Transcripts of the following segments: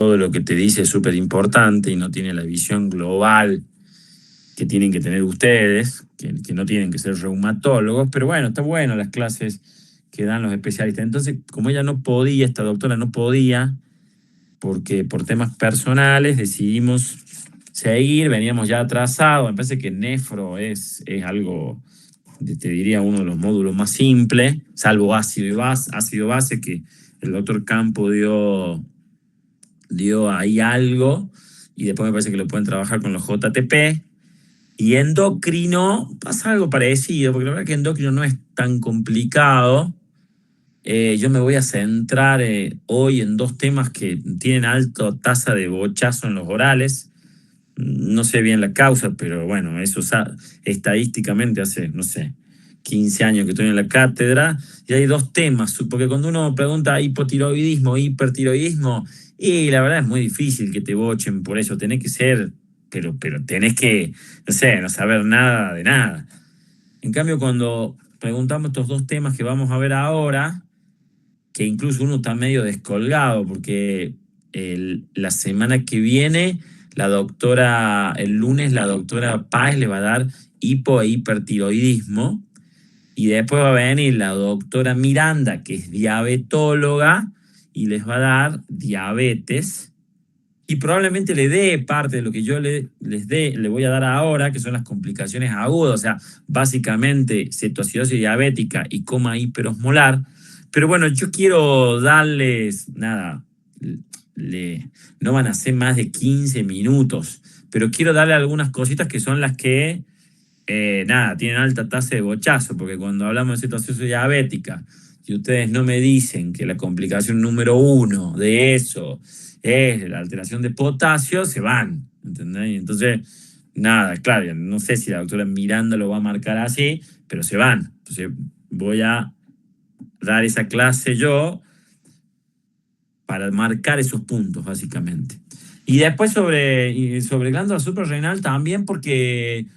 todo lo que te dice es súper importante y no tiene la visión global que tienen que tener ustedes, que no tienen que ser reumatólogos, pero bueno, está bueno las clases que dan los especialistas. Entonces, como ella no podía, esta doctora no podía, porque por temas personales decidimos seguir, veníamos ya atrasados. Me parece que nefro es algo, te diría, uno de los módulos más simples, salvo ácido base, que el doctor Campo dio ahí algo, y después me parece que lo pueden trabajar con los JTP. Y endocrino pasa algo parecido, porque la verdad que endocrino no es tan complicado. Yo me voy a centrar hoy en dos temas que tienen alta tasa de bochazo en los orales. No sé bien la causa, pero bueno, eso estadísticamente hace, no sé, 15 años que estoy en la cátedra, y hay dos temas, porque cuando uno pregunta hipotiroidismo, hipertiroidismo, y la verdad es muy difícil que te bochen por eso, tenés que ser, pero tenés que, no sé, no saber nada de nada. En cambio, cuando preguntamos estos dos temas que vamos a ver ahora, que incluso uno está medio descolgado, porque la semana que viene, el lunes, la doctora Páez le va a dar hipo e hipertiroidismo, y después va a venir la doctora Miranda, que es diabetóloga, y les va a dar diabetes, y probablemente le dé parte de lo que yo le voy a dar ahora, que son las complicaciones agudas, o sea, básicamente cetoacidosis diabética y coma hiperosmolar. Pero bueno, yo quiero darles, nada, no van a ser más de 15 minutos, pero quiero darle algunas cositas que son las que, nada, tienen alta tasa de bochazo, porque cuando hablamos de cetoacidosis diabética, y ustedes no me dicen que la complicación número uno de eso es la alteración de potasio, se van, ¿entendés? Entonces, nada, claro, no sé si la doctora Miranda lo va a marcar así, pero se van. Entonces, voy a dar esa clase yo para marcar esos puntos, básicamente. Y después sobre glándula suprarrenal también, porque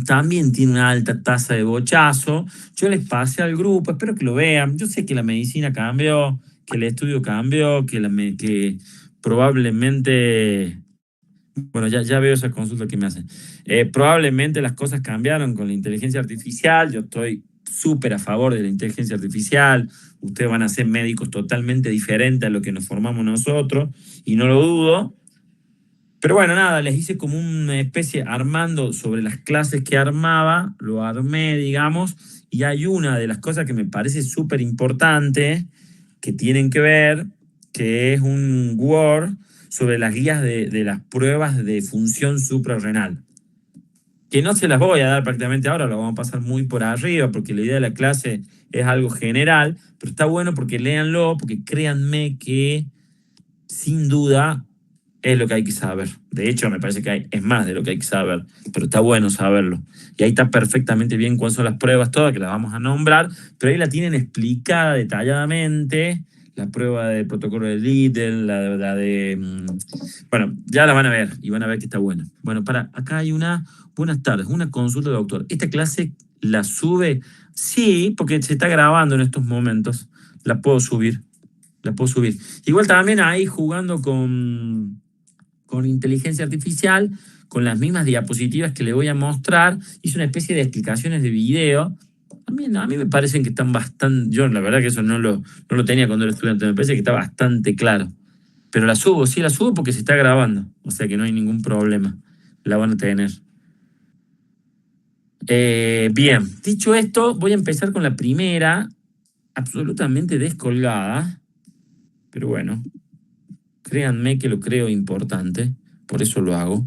también tiene una alta tasa de bochazo. Yo les pasé al grupo, espero que lo vean. Yo sé que la medicina cambió, que el estudio cambió, que probablemente, bueno, ya veo esa consulta que me hacen. Probablemente las cosas cambiaron con la inteligencia artificial. Yo estoy súper a favor de la inteligencia artificial. Ustedes van a ser médicos totalmente diferentes a lo que nos formamos nosotros, y no lo dudo. Pero bueno, nada, les hice como una especie armando sobre las clases que armaba, lo armé, digamos, y hay una de las cosas que me parece súper importante que tienen que ver, que es un Word sobre las guías de las pruebas de función suprarrenal. Que no se las voy a dar prácticamente ahora, lo vamos a pasar muy por arriba, porque la idea de la clase es algo general, pero está bueno porque léanlo, porque créanme que sin duda es lo que hay que saber. De hecho, me parece que es más de lo que hay que saber, pero está bueno saberlo. Y ahí está perfectamente bien cuáles son las pruebas todas, que las vamos a nombrar, pero ahí la tienen explicada detalladamente, la prueba del protocolo de Lidl, la de... Bueno, ya la van a ver y van a ver que está buena. Bueno, acá hay buenas tardes, una consulta, doctor. ¿Esta clase la sube? Sí, porque se está grabando en estos momentos. La puedo subir. La puedo subir. Igual también ahí jugando con inteligencia artificial, con las mismas diapositivas que le voy a mostrar, hice una especie de explicaciones de video. A mí me parecen que están bastante, yo la verdad que eso no lo tenía cuando era estudiante, me parece que está bastante claro. Pero la subo, sí la subo porque se está grabando, o sea que no hay ningún problema, la van a tener. Bien, dicho esto, voy a empezar con la primera, absolutamente descolgada, pero bueno, créanme que lo creo importante, por eso lo hago.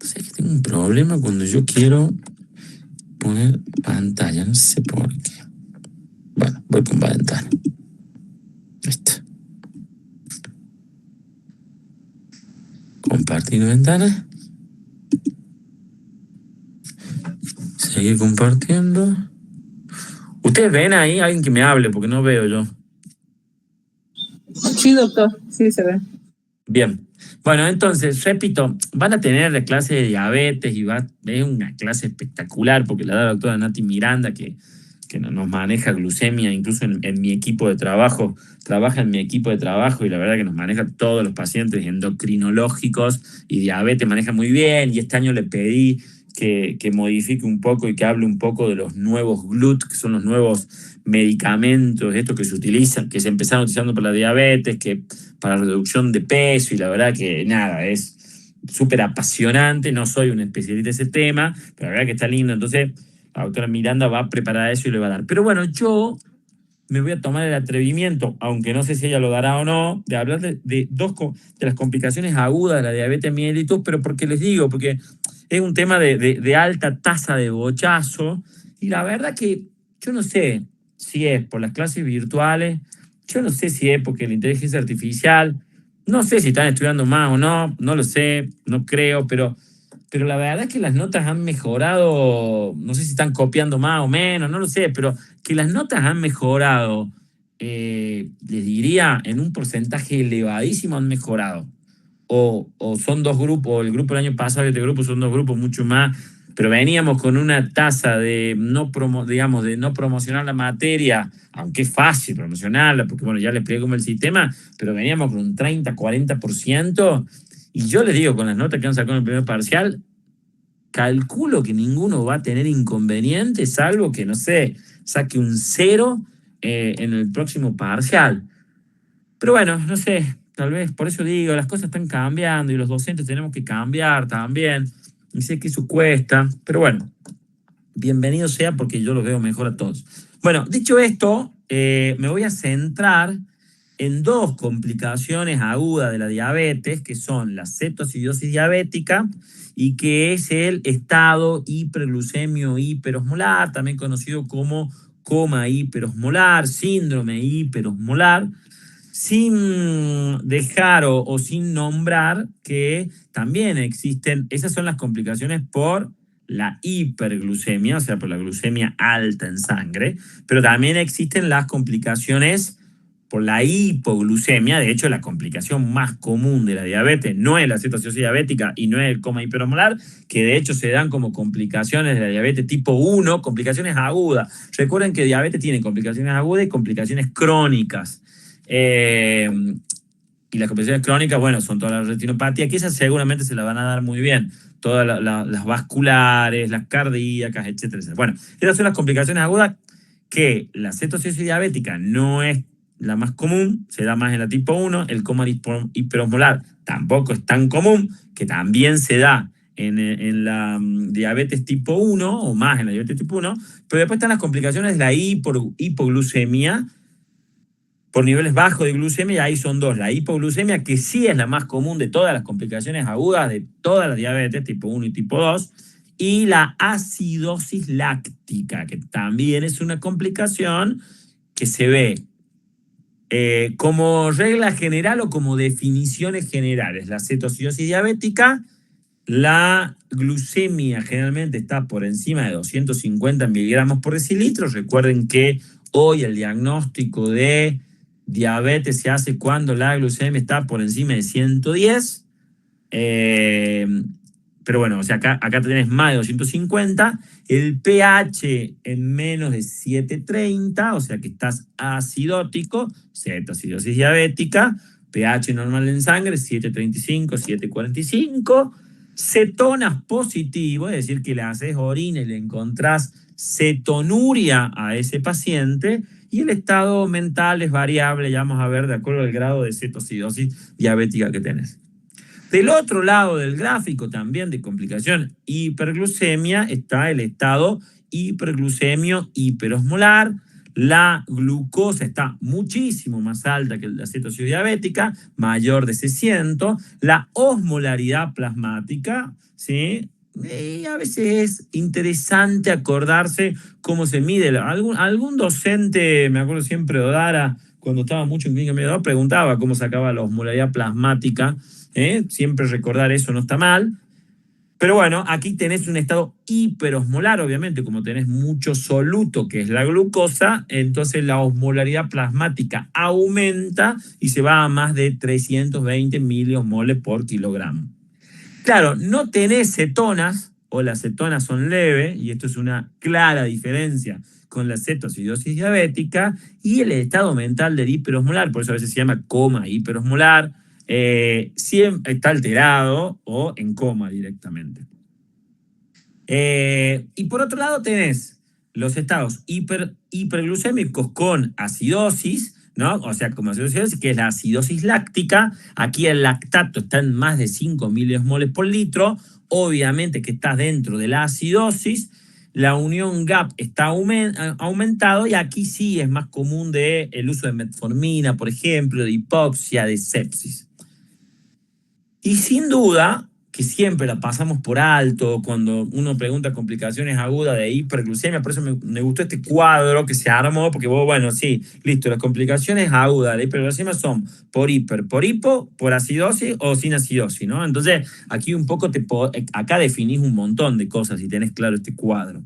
Sé que tengo un problema cuando yo quiero poner pantalla, no sé por qué. Bueno, voy con ventana. Listo. Compartir ventana. Seguir compartiendo. ¿Ustedes ven ahí alguien que me hable? Porque no veo yo. Sí, doctor, sí se ve. Bien. Bueno, entonces, repito, van a tener la clase de diabetes y es una clase espectacular porque la da la doctora Nati Miranda, que que nos maneja glucemia, incluso en mi equipo de trabajo, trabaja en mi equipo de trabajo y la verdad que nos maneja todos los pacientes endocrinológicos y diabetes, maneja muy bien, y este año le pedí que modifique un poco y que hable un poco de los nuevos GLUT, que son los nuevos medicamentos, estos que se utilizan, que se empezaron utilizando para la diabetes, que para la reducción de peso, y la verdad que nada, es súper apasionante. No soy un especialista en ese tema, pero la verdad que está lindo. Entonces la doctora Miranda va a preparar eso y le va a dar. Pero bueno, yo me voy a tomar el atrevimiento, aunque no sé si ella lo dará o no, de hablar de las complicaciones agudas de la diabetes mellitus, pero porque les digo, porque es un tema de alta tasa de bochazo, y la verdad que yo no sé si es por las clases virtuales, yo no sé si es porque la inteligencia artificial, no sé si están estudiando más o no, no lo sé, no creo, pero la verdad es que las notas han mejorado, no sé si están copiando más o menos, no lo sé, pero que las notas han mejorado, les diría, en un porcentaje elevadísimo han mejorado. O son dos grupos, el grupo del año pasado y este grupo son dos grupos mucho más, pero veníamos con una tasa de digamos, de no promocionar la materia, aunque es fácil promocionarla, porque bueno, ya les expliqué cómo el sistema, pero veníamos con un 30-40%, y yo les digo, con las notas que han sacado en el primer parcial, calculo que ninguno va a tener inconveniente, salvo que, no sé, saque un 0 en el próximo parcial. Pero bueno, no sé, tal vez por eso digo, las cosas están cambiando y los docentes tenemos que cambiar también. Y sé que eso cuesta, pero bueno, bienvenido sea porque yo los veo mejor a todos. Bueno, dicho esto, me voy a centrar en dos complicaciones agudas de la diabetes, que son la cetoacidosis diabética y que es el estado hiperglucemio hiperosmolar, también conocido como coma hiperosmolar, síndrome hiperosmolar, sin dejar o sin nombrar que también existen, esas son las complicaciones por la hiperglucemia, o sea, por la glucemia alta en sangre, pero también existen las complicaciones por la hipoglucemia. De hecho, la complicación más común de la diabetes no es la cetoacidosis diabética y no es el coma hiperosmolar, que de hecho se dan como complicaciones de la diabetes tipo 1, complicaciones agudas. Recuerden que diabetes tiene complicaciones agudas y complicaciones crónicas. Y las complicaciones crónicas, bueno, son todas las retinopatías, que esas seguramente se las van a dar muy bien. Todas las vasculares, las cardíacas, etcétera, etcétera. Bueno, esas son las complicaciones agudas, que la cetoacidosis diabética no es la más común, se da más en la tipo 1, el coma hiperosmolar tampoco es tan común, que también se da en la diabetes tipo 1, o más en la diabetes tipo 1, pero después están las complicaciones de la hipoglucemia, por niveles bajos de glucemia, y ahí son dos. La hipoglucemia, que sí es la más común de todas las complicaciones agudas de todas las diabetes, tipo 1 y tipo 2, y la acidosis láctica, que también es una complicación que se ve como regla general o como definiciones generales. La cetoacidosis diabética, la glucemia generalmente está por encima de 250 miligramos por decilitro. Recuerden que hoy el diagnóstico de diabetes se hace cuando la glucemia está por encima de 110. Pero bueno, o sea, acá tenés más de 250. El pH en menos de 730, o sea que estás acidótico, cetoacidosis diabética. pH normal en sangre, 735, 745. Cetonas positivo, es decir, que le haces orina y le encontrás cetonuria a ese paciente. Y el estado mental es variable, ya vamos a ver de acuerdo al grado de cetoacidosis diabética que tenés. Del otro lado del gráfico, también de complicación hiperglucemia, está el estado hiperglucemio hiperosmolar. La glucosa está muchísimo más alta que la cetoacidosis diabética, mayor de 600. La osmolaridad plasmática, ¿sí? Y a veces es interesante acordarse cómo se mide. Algún docente, me acuerdo siempre de Odara, cuando estaba mucho en clínica medio, preguntaba cómo sacaba la osmolaridad plasmática. Siempre recordar eso no está mal. Pero bueno, aquí tenés un estado hiperosmolar, obviamente, como tenés mucho soluto, que es la glucosa, entonces la osmolaridad plasmática aumenta y se va a más de 320 miliosmoles por kilogramo. Claro, no tenés cetonas, o las cetonas son leves, y esto es una clara diferencia con la cetoacidosis diabética y el estado mental del hiperosmolar, por eso a veces se llama coma hiperosmolar, siempre está alterado o en coma directamente. Y por otro lado tenés los estados hiperglucémicos con acidosis, ¿no? O sea, como acidosis, que es la acidosis láctica. Aquí el lactato está en más de 5 miliosmoles por litro. Obviamente que estás dentro de la acidosis. La unión GAP está aumentado y aquí sí es más común el uso de metformina, por ejemplo, de hipoxia, de sepsis. Y sin duda que siempre la pasamos por alto cuando uno pregunta complicaciones agudas de hiperglucemia, por eso me gustó este cuadro que se armó, porque vos, bueno, sí, listo, las complicaciones agudas de la hiperglucemia son por hiper, por hipo, por acidosis o sin acidosis, ¿no? Entonces, aquí un poco acá definís un montón de cosas si tenés claro este cuadro.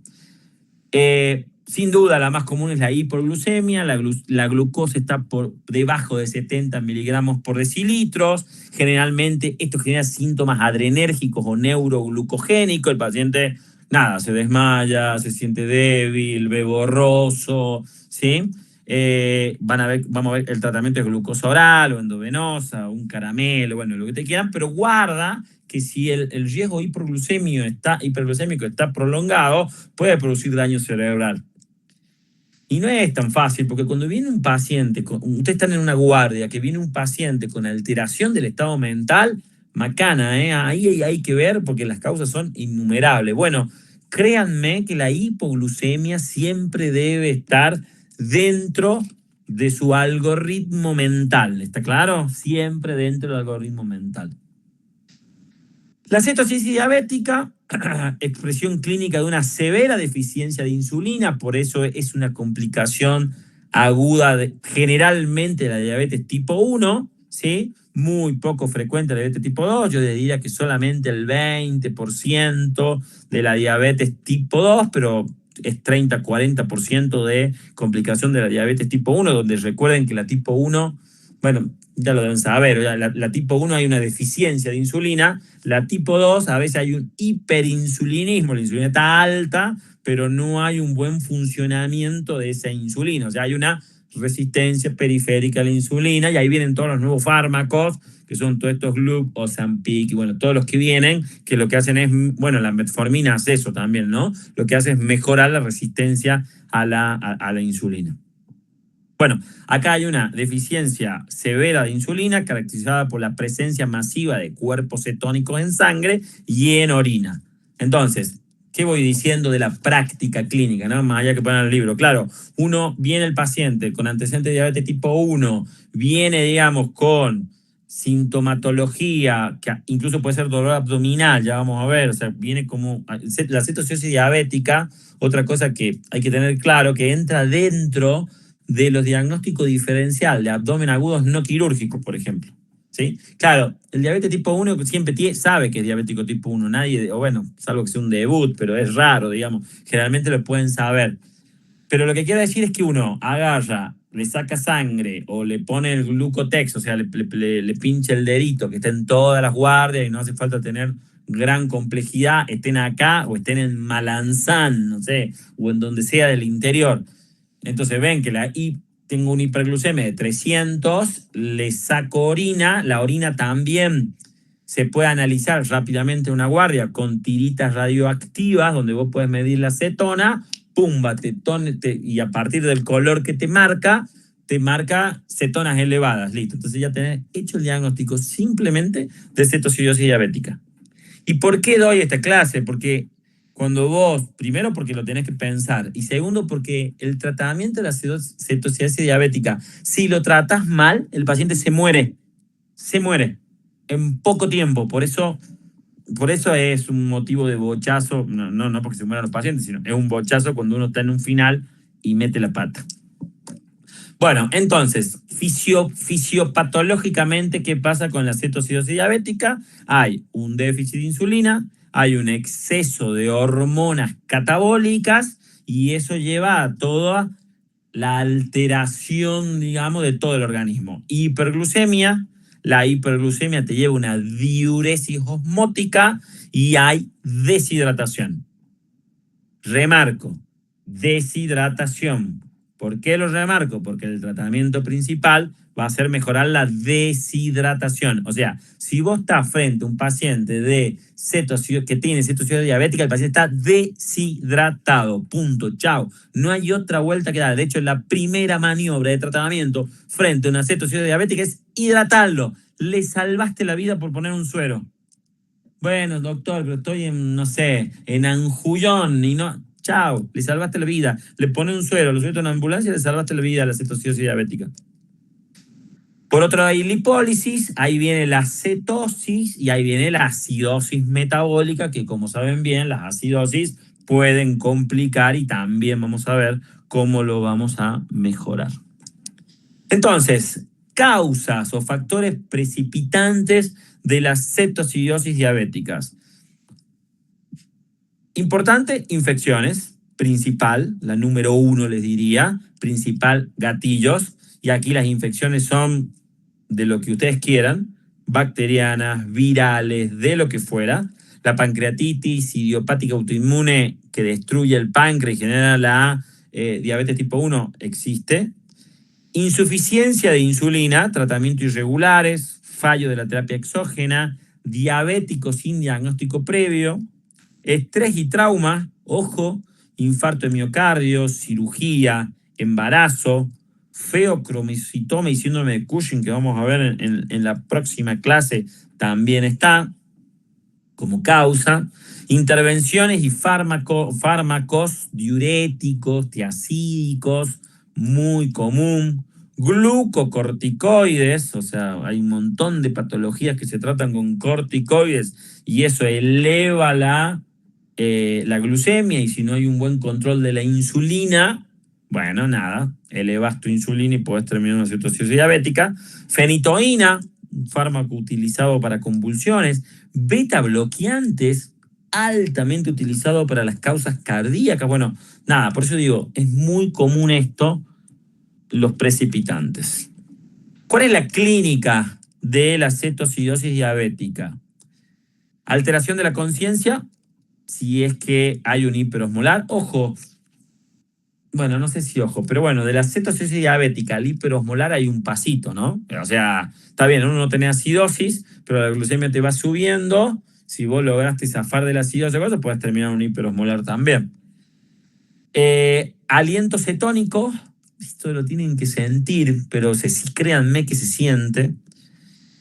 Sin duda, la más común es la hipoglucemia, la glucosa está por debajo de 70 miligramos por decilitros. Generalmente esto genera síntomas adrenérgicos o neuroglucogénicos. El paciente, nada, se desmaya, se siente débil, ve borroso, ¿sí? Vamos a ver, el tratamiento es glucosa oral o endovenosa, un caramelo, bueno, lo que te quieran, pero guarda que si el riesgo hiperglucémico está prolongado, puede producir daño cerebral. Y no es tan fácil, porque cuando viene un paciente, ustedes están en una guardia, que viene un paciente con alteración del estado mental, macana, ahí hay que ver porque las causas son innumerables. Bueno, créanme que la hipoglucemia siempre debe estar dentro de su algoritmo mental, ¿está claro? Siempre dentro del algoritmo mental. La cetosis diabética, expresión clínica de una severa deficiencia de insulina, por eso es una complicación aguda generalmente de la diabetes tipo 1, ¿sí? Muy poco frecuente la diabetes tipo 2, yo diría que solamente el 20% de la diabetes tipo 2, pero es 30-40% de complicación de la diabetes tipo 1, donde recuerden que la tipo 1, bueno, ya lo deben saber, la tipo 1 hay una deficiencia de insulina, la tipo 2 a veces hay un hiperinsulinismo, la insulina está alta, pero no hay un buen funcionamiento de esa insulina, o sea, hay una resistencia periférica a la insulina y ahí vienen todos los nuevos fármacos, que son todos estos GLUB, Ozempic, y bueno, todos los que vienen, que lo que hacen es, bueno, la metformina hace eso también, ¿no? Lo que hace es mejorar la resistencia a la insulina. Bueno, acá hay una deficiencia severa de insulina caracterizada por la presencia masiva de cuerpos cetónicos en sangre y en orina. Entonces, ¿qué voy diciendo de la práctica clínica, no? Más allá que poner el libro. Claro, viene el paciente con antecedente de diabetes tipo 1, viene, digamos, con sintomatología, que incluso puede ser dolor abdominal, ya vamos a ver, o sea, viene como la cetoacidosis diabética, otra cosa que hay que tener claro, que entra dentro de los diagnósticos diferenciales de abdomen agudos no quirúrgicos, por ejemplo. ¿Sí? Claro, el diabetes tipo 1 siempre sabe que es diabético tipo 1, nadie, o bueno, salvo que sea un debut, pero es raro, digamos, generalmente lo pueden saber. Pero lo que quiero decir es que uno agarra, le saca sangre o le pone el glucotex, o sea, le pincha el dedito, que está en todas las guardias y no hace falta tener gran complejidad, estén acá o estén en Malanzán, no sé, o en donde sea del interior. Entonces ven que tengo una hiperglucemia de 300, le saco orina, la orina también se puede analizar rápidamente en una guardia con tiritas radioactivas, donde vos puedes medir la cetona, pumba, y a partir del color que te marca cetonas elevadas, listo. Entonces ya tenés hecho el diagnóstico simplemente de cetoacidosis diabética. ¿Y por qué doy esta clase? Porque cuando vos, primero porque lo tenés que pensar, y segundo porque el tratamiento de la cetoacidosis diabética, si lo tratas mal, el paciente se muere en poco tiempo. Por eso es un motivo de bochazo, no porque se mueran los pacientes, sino es un bochazo cuando uno está en un final y mete la pata. Bueno, entonces, fisiopatológicamente, ¿qué pasa con la cetoacidosis diabética? Hay un déficit de insulina, hay un exceso de hormonas catabólicas y eso lleva a toda la alteración, digamos, de todo el organismo. Hiperglucemia, la hiperglucemia te lleva a una diuresis osmótica y hay deshidratación. Remarco, deshidratación. ¿Por qué lo remarco? Porque el tratamiento principal va a ser mejorar la deshidratación. O sea, si vos estás frente a un paciente que tiene cetocidosis diabética, el paciente está deshidratado. Punto. Chao. No hay otra vuelta que dar. De hecho, la primera maniobra de tratamiento frente a una cetocidosis diabética es hidratarlo. Le salvaste la vida por poner un suero. Bueno, doctor, pero estoy en, no sé, en Anjullón y no. Chao, le salvaste la vida. Le pones un suero, lo subiste a una ambulancia y le salvaste la vida a la cetocidosis diabética. Por otro lado, hay lipólisis, ahí viene la cetosis y ahí viene la acidosis metabólica, que como saben bien, las acidosis pueden complicar y también vamos a ver cómo lo vamos a mejorar. Entonces, causas o factores precipitantes de las cetoacidosis diabéticas. Importante, infecciones, principal, la número 1 les diría, principal, gatillos, y aquí las infecciones son de lo que ustedes quieran, bacterianas, virales, de lo que fuera. La pancreatitis idiopática autoinmune que destruye el páncreas y genera la diabetes tipo 1 existe. Insuficiencia de insulina, tratamientos irregulares, fallo de la terapia exógena, diabéticos sin diagnóstico previo, estrés y trauma, ojo, infarto de miocardio, cirugía, embarazo, feocromocitoma y síndrome de Cushing, que vamos a ver en la próxima clase, también está como causa. Intervenciones y fármacos diuréticos, tiacídicos, muy común. Glucocorticoides, o sea, hay un montón de patologías que se tratan con corticoides y eso eleva la glucemia, y si no hay un buen control de la insulina, bueno, nada, elevas tu insulina y puedes terminar una cetosis diabética. Fenitoína, un fármaco utilizado para convulsiones. Beta bloqueantes, altamente utilizado para las causas cardíacas. Bueno, nada, por eso digo, es muy común esto, los precipitantes. ¿Cuál es la clínica de la cetoacidosis diabética? Alteración de la conciencia, si es que hay un hiperosmolar. Ojo, bueno, no sé si ojo, pero bueno, de la cetoacidosis diabética al hiperosmolar hay un pasito, ¿no? O sea, está bien, uno no tiene acidosis, pero la glucemia te va subiendo. Si vos lograste zafar de la acidosis, puedes terminar un hiperosmolar también. Aliento cetónico, esto lo tienen que sentir, pero créanme que se siente.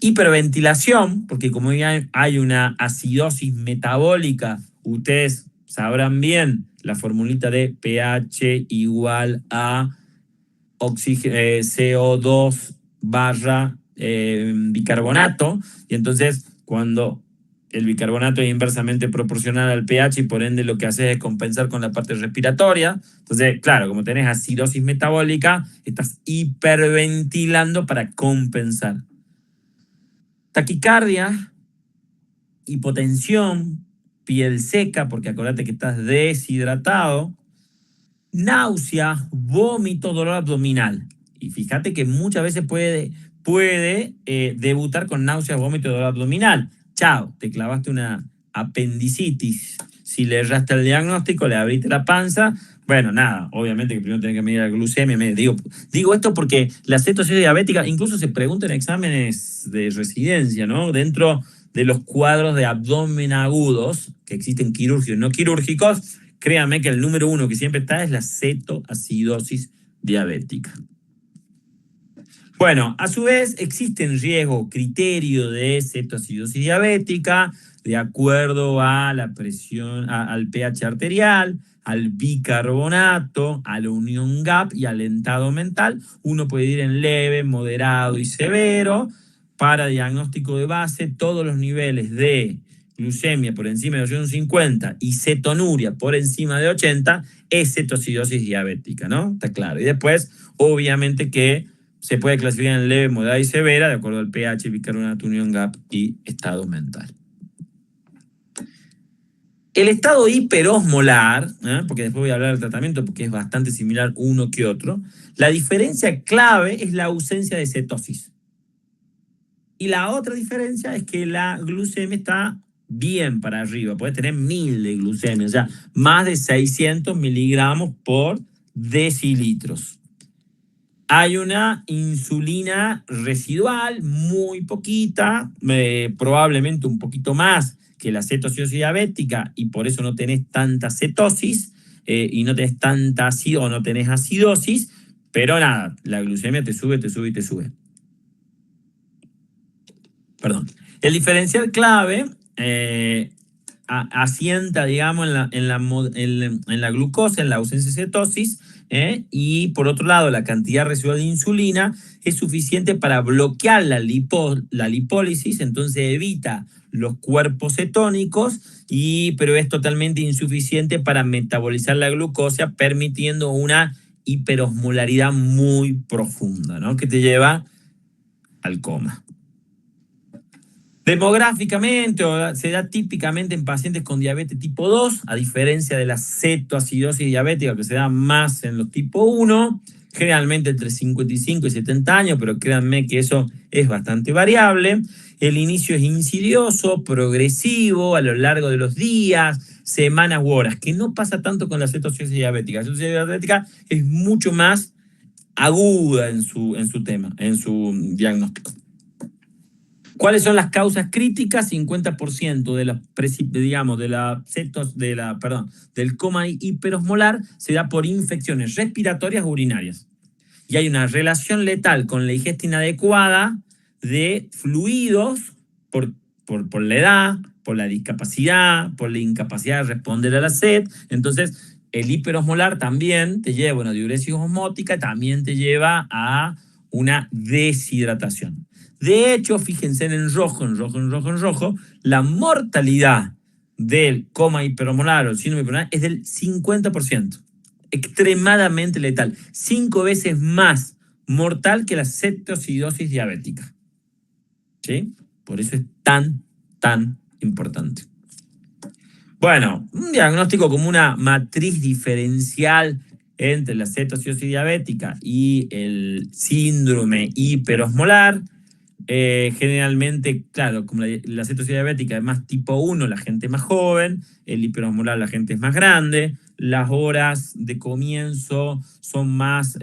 Hiperventilación, porque como ya hay una acidosis metabólica, ustedes sabrán bien la formulita de pH igual a CO2 barra bicarbonato, y entonces cuando el bicarbonato es inversamente proporcional al pH y por ende lo que hace es compensar con la parte respiratoria. Entonces, claro, como tenés acidosis metabólica, estás hiperventilando para compensar. Taquicardia, hipotensión, piel seca, porque acordate que estás deshidratado, náusea, vómito, dolor abdominal. Y fíjate que muchas veces puede debutar con náusea, vómito y dolor abdominal. Chao, te clavaste una apendicitis. Si le erraste el diagnóstico, le abriste la panza. Bueno, nada, obviamente que primero tenés que medir la glucemia. Digo esto porque la cetosis diabética incluso se pregunta en exámenes de residencia, ¿no? Dentro de los cuadros de abdomen agudos, que existen quirúrgicos y no quirúrgicos, créanme que el número 1 que siempre está es la cetoacidosis diabética. Bueno, a su vez existen riesgos, criterio de cetoacidosis diabética de acuerdo a la presión, al pH arterial, al bicarbonato, a la unión GAP y al estado mental. Uno puede ir en leve, moderado y severo. Para diagnóstico de base, todos los niveles de glucemia por encima de 850 y cetonuria por encima de 80 es cetoacidosis diabética, ¿no? Está claro. Y después, obviamente que se puede clasificar en leve, moderada y severa de acuerdo al pH, bicarbonato, unión GAP y estado mental. El estado hiperosmolar, porque después voy a hablar del tratamiento porque es bastante similar uno que otro, la diferencia clave es la ausencia de cetosis. Y la otra diferencia es que la glucemia está bien para arriba, puedes tener 1000 de glucemia, o sea, más de 600 miligramos por decilitros. Hay una insulina residual, muy poquita, probablemente un poquito más que la cetoacidosis diabética, y por eso no tenés tanta cetosis y no tenés tanta ácido o no tenés acidosis, pero nada, la glucemia te sube, te sube y te sube. Perdón. El diferencial clave asienta, digamos, en la glucosa, en la ausencia de cetosis, y por otro lado, la cantidad residual de insulina es suficiente para bloquear la lipólisis, entonces evita los cuerpos cetónicos, pero es totalmente insuficiente para metabolizar la glucosa, permitiendo una hiperosmolaridad muy profunda, ¿no? Que te lleva al coma. Demográficamente, se da típicamente en pacientes con diabetes tipo 2, a diferencia de la cetoacidosis diabética, que se da más en los tipo 1, generalmente entre 55 y 70 años, pero créanme que eso es bastante variable. El inicio es insidioso, progresivo, a lo largo de los días, semanas u horas, que no pasa tanto con la cetoacidosis diabética. La cetoacidosis diabética es mucho más aguda en su tema, en su diagnóstico. ¿Cuáles son las causas críticas? 50% de del coma hiperosmolar se da por infecciones respiratorias o urinarias. Y hay una relación letal con la ingesta inadecuada de fluidos por la edad, por la discapacidad, por la incapacidad de responder a la sed. Entonces, el hiperosmolar también te lleva a una diuresis osmótica, también te lleva a una deshidratación. De hecho, fíjense en rojo, la mortalidad del coma hiperosmolar o el síndrome hiperosmolar es del 50%. Extremadamente letal. 5 veces más mortal que la cetoacidosis diabética. ¿Sí? Por eso es tan importante. Bueno, un diagnóstico como una matriz diferencial entre la cetoacidosis diabética y el síndrome hiperosmolar. Generalmente, claro, como la cetoacidosis diabética es más tipo 1, la gente es más joven, el hiperosmolar la gente es más grande, las horas de comienzo son más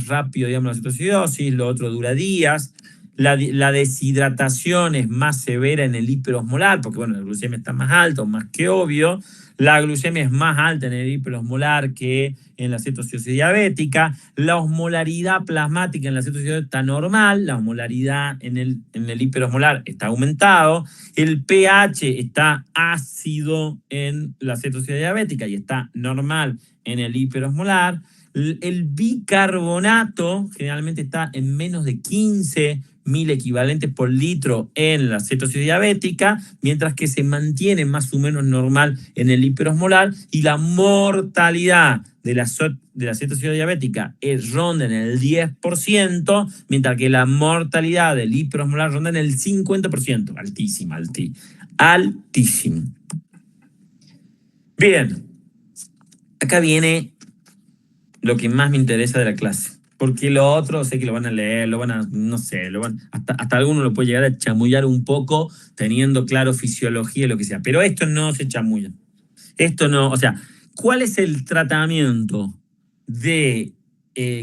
rápido, digamos, la cetoacidosis, lo otro dura días. La deshidratación es más severa en el hiperosmolar, porque bueno, la glucemia está más alta, más que obvio. La glucemia es más alta en el hiperosmolar que en la cetoacidosis diabética. La osmolaridad plasmática en la cetoacidosis está normal, la osmolaridad en el hiperosmolar está aumentado. El pH está ácido en la cetoacidosis diabética y está normal en el hiperosmolar. El bicarbonato generalmente está en menos de 15.000 equivalentes por litro en la cetoacidosis diabética, mientras que se mantiene más o menos normal en el hiperosmolar, y la mortalidad de la cetoacidosis diabética ronda en el 10%, mientras que la mortalidad del hiperosmolar ronda en el 50%. Altísima, altísimo. Bien, acá viene lo que más me interesa de la clase. Porque lo otro sé que lo van a leer, no sé, hasta alguno lo puede llegar a chamullar un poco teniendo claro fisiología y lo que sea. Pero esto no se chamulla. Esto no, o sea, ¿cuál es el tratamiento que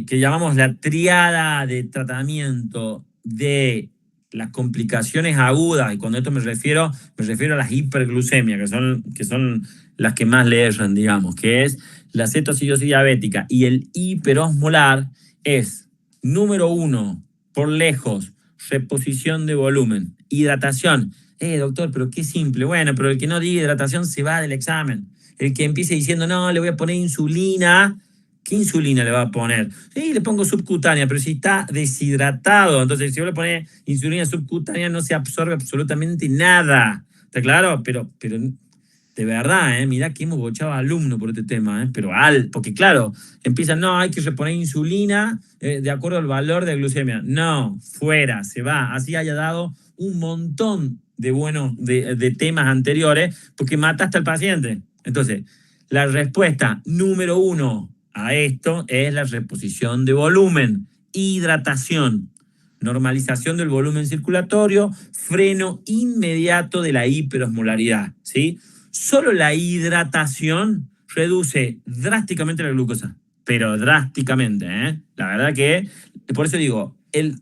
llamamos la triada de tratamiento de las complicaciones agudas? Y cuando esto me refiero a las hiperglucemias, que son las que más le erran, digamos, que es la cetoacidosis diabética y el hiperosmolar. Es, número 1, por lejos, reposición de volumen, hidratación. Doctor, pero qué simple. Bueno, pero el que no diga hidratación se va del examen. El que empiece diciendo, no, le voy a poner insulina, ¿qué insulina le va a poner? Sí, le pongo subcutánea, pero si está deshidratado, entonces si yo le pone insulina subcutánea no se absorbe absolutamente nada. ¿Está claro? Pero de verdad, mirá que hemos bochado a alumnos por este tema, porque claro, empiezan, no, hay que reponer insulina de acuerdo al valor de glucemia. No, fuera, se va. Así haya dado un montón de temas anteriores, porque mataste al paciente. Entonces, la respuesta número 1 a esto es la reposición de volumen, hidratación. normalización del volumen circulatorio, freno inmediato de la hiperosmolaridad, ¿sí? Solo la hidratación reduce drásticamente la glucosa, pero drásticamente, ¿eh? La verdad que, por eso digo, el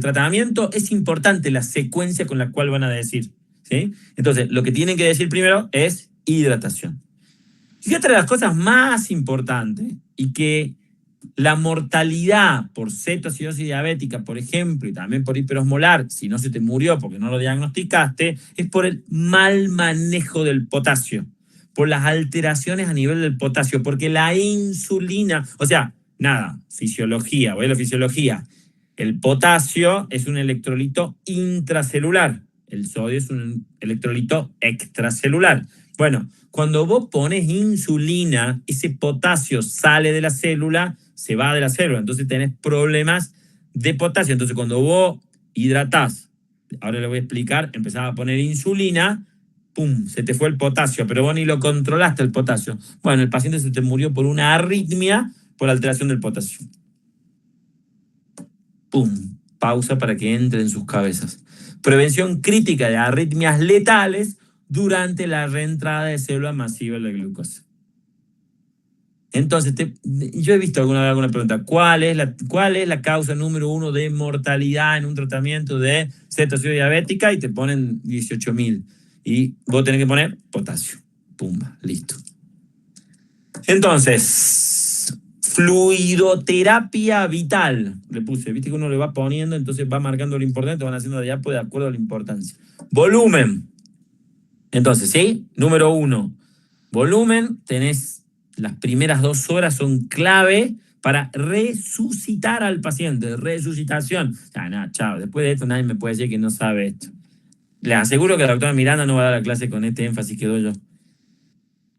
tratamiento es importante, la secuencia con la cual van a decir, ¿sí? Entonces, lo que tienen que decir primero es hidratación. Y otra de las cosas más importantes, y que la mortalidad por cetoacidosis diabética, por ejemplo, y también por hiperosmolar, si no se te murió porque no lo diagnosticaste, es por el mal manejo del potasio, por las alteraciones a nivel del potasio, porque la insulina, o sea, nada, fisiología, voy a la fisiología. El potasio es un electrolito intracelular, el sodio es un electrolito extracelular. Bueno, cuando vos pones insulina, ese potasio sale de la célula, se va de la célula, entonces tenés problemas de potasio. Entonces cuando vos hidratás, ahora le voy a explicar, empezás a poner insulina, ¡pum!, se te fue el potasio, pero vos ni lo controlaste el potasio. Bueno, el paciente se te murió por una arritmia por alteración del potasio. ¡Pum! Pausa para que entre en sus cabezas. Prevención crítica de arritmias letales durante la reentrada de células masivas de glucosa. Entonces, yo he visto alguna pregunta. ¿Cuál es la causa número 1 de mortalidad en un tratamiento de cetoacidosis diabética? Y te ponen 18.000. Y vos tenés que poner potasio. Pumba, listo. Entonces, fluidoterapia vital. Le puse, viste que uno le va poniendo, entonces va marcando lo importante, van haciendo de acuerdo a la importancia. Volumen. Entonces, ¿sí? Número 1. Volumen, tenés las primeras 2 horas son clave para resucitar al paciente. Resucitación. No, chao, después de esto nadie me puede decir que no sabe esto. Les aseguro que la doctora Miranda no va a dar la clase con este énfasis que doy yo.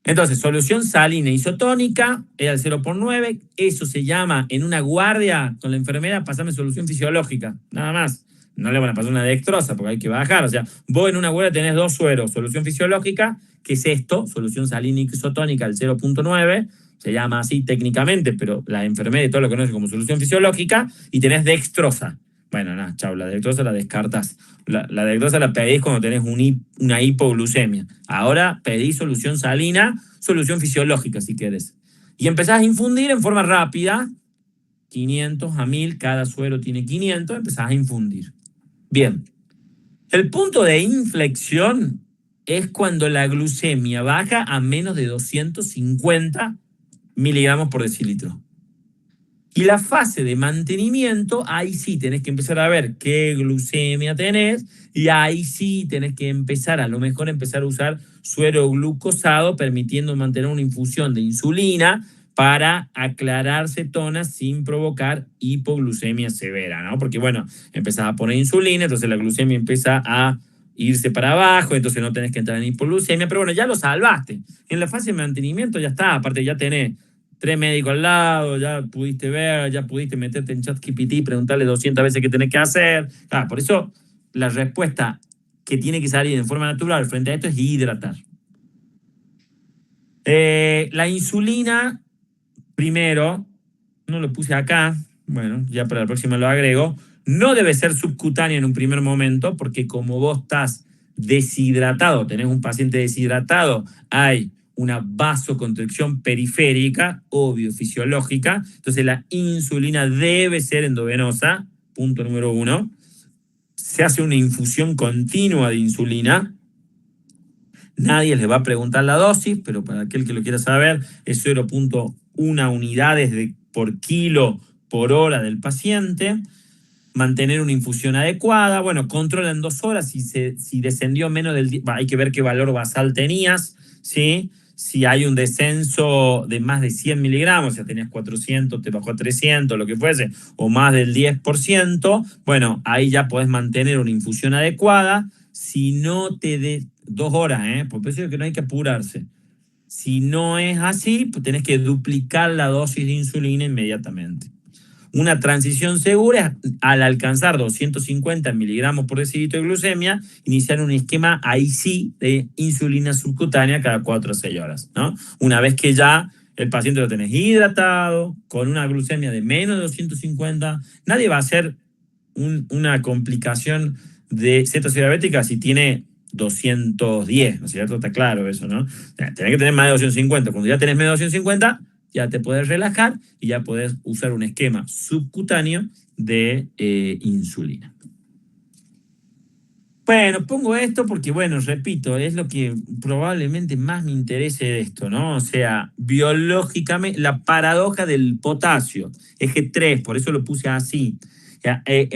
Entonces, solución salina isotónica, es al 0 por 9. Eso se llama, en una guardia con la enfermera, pasame solución fisiológica. Nada más. No le van a pasar una dextrosa porque hay que bajar. O sea, vos en una guardia tenés 2 sueros. Solución fisiológica, que es esto, solución salina isotónica al 0.9. Se llama así técnicamente, pero la enfermera y todo lo conoce como solución fisiológica. Y tenés dextrosa. Bueno, nada, chau, la dextrosa la descartas. La dextrosa la pedís cuando tenés una hipoglucemia. Ahora pedís solución salina, solución fisiológica si querés. Y empezás a infundir en forma rápida, 500 a 1000, cada suero tiene 500, empezás a infundir. Bien, el punto de inflexión es cuando la glucemia baja a menos de 250 miligramos por decilitro. Y la fase de mantenimiento, ahí sí tenés que empezar a ver qué glucemia tenés y ahí sí tenés que empezar, a lo mejor empezar a usar suero glucosado, permitiendo mantener una infusión de insulina para aclarar cetonas sin provocar hipoglucemia severa, ¿no? Porque, bueno, empezás a poner insulina, entonces la glucemia empieza a irse para abajo, entonces no tenés que entrar en hipoglucemia, pero bueno, ya lo salvaste. En la fase de mantenimiento ya está, aparte ya tenés 3 médicos al lado, ya pudiste ver, ya pudiste meterte en ChatGPT y preguntarle 200 veces qué tenés que hacer. Por eso la respuesta que tiene que salir en forma natural frente a esto es hidratar. La insulina, primero, no lo puse acá, bueno, ya para la próxima lo agrego, no debe ser subcutánea en un primer momento, porque como vos estás deshidratado, tenés un paciente deshidratado, hay una vasoconstricción periférica, obvio, fisiológica, entonces la insulina debe ser endovenosa, punto número 1. Se hace una infusión continua de insulina. Nadie les va a preguntar la dosis, pero para aquel que lo quiera saber, es 0.1 unidades por kilo por hora del paciente. Mantener una infusión adecuada. Bueno, controla en 2 horas. Si descendió menos del 10, hay que ver qué valor basal tenías, ¿sí? Si hay un descenso de más de 100 miligramos, o sea, tenías 400, te bajó a 300, lo que fuese, o más del 10%, bueno, ahí ya podés mantener una infusión adecuada. Si no te 2 horas, por eso es que no hay que apurarse. Si no es así, pues tenés que duplicar la dosis de insulina inmediatamente. Una transición segura es, al alcanzar 250 miligramos por decilitro de glucemia, iniciar un esquema ahí sí de insulina subcutánea cada 4 a 6 horas, ¿no? Una vez que ya el paciente lo tenés hidratado, con una glucemia de menos de 250, nadie va a hacer una complicación de cetosis diabética si tiene 210, ¿no es cierto? Está claro eso, ¿no? Tenés que tener más de 250. Cuando ya tenés menos de 250, ya te podés relajar y ya podés usar un esquema subcutáneo de insulina. Bueno, pongo esto porque, bueno, repito, es lo que probablemente más me interese de esto, ¿no? O sea, biológicamente, la paradoja del potasio, eje 3, por eso lo puse así.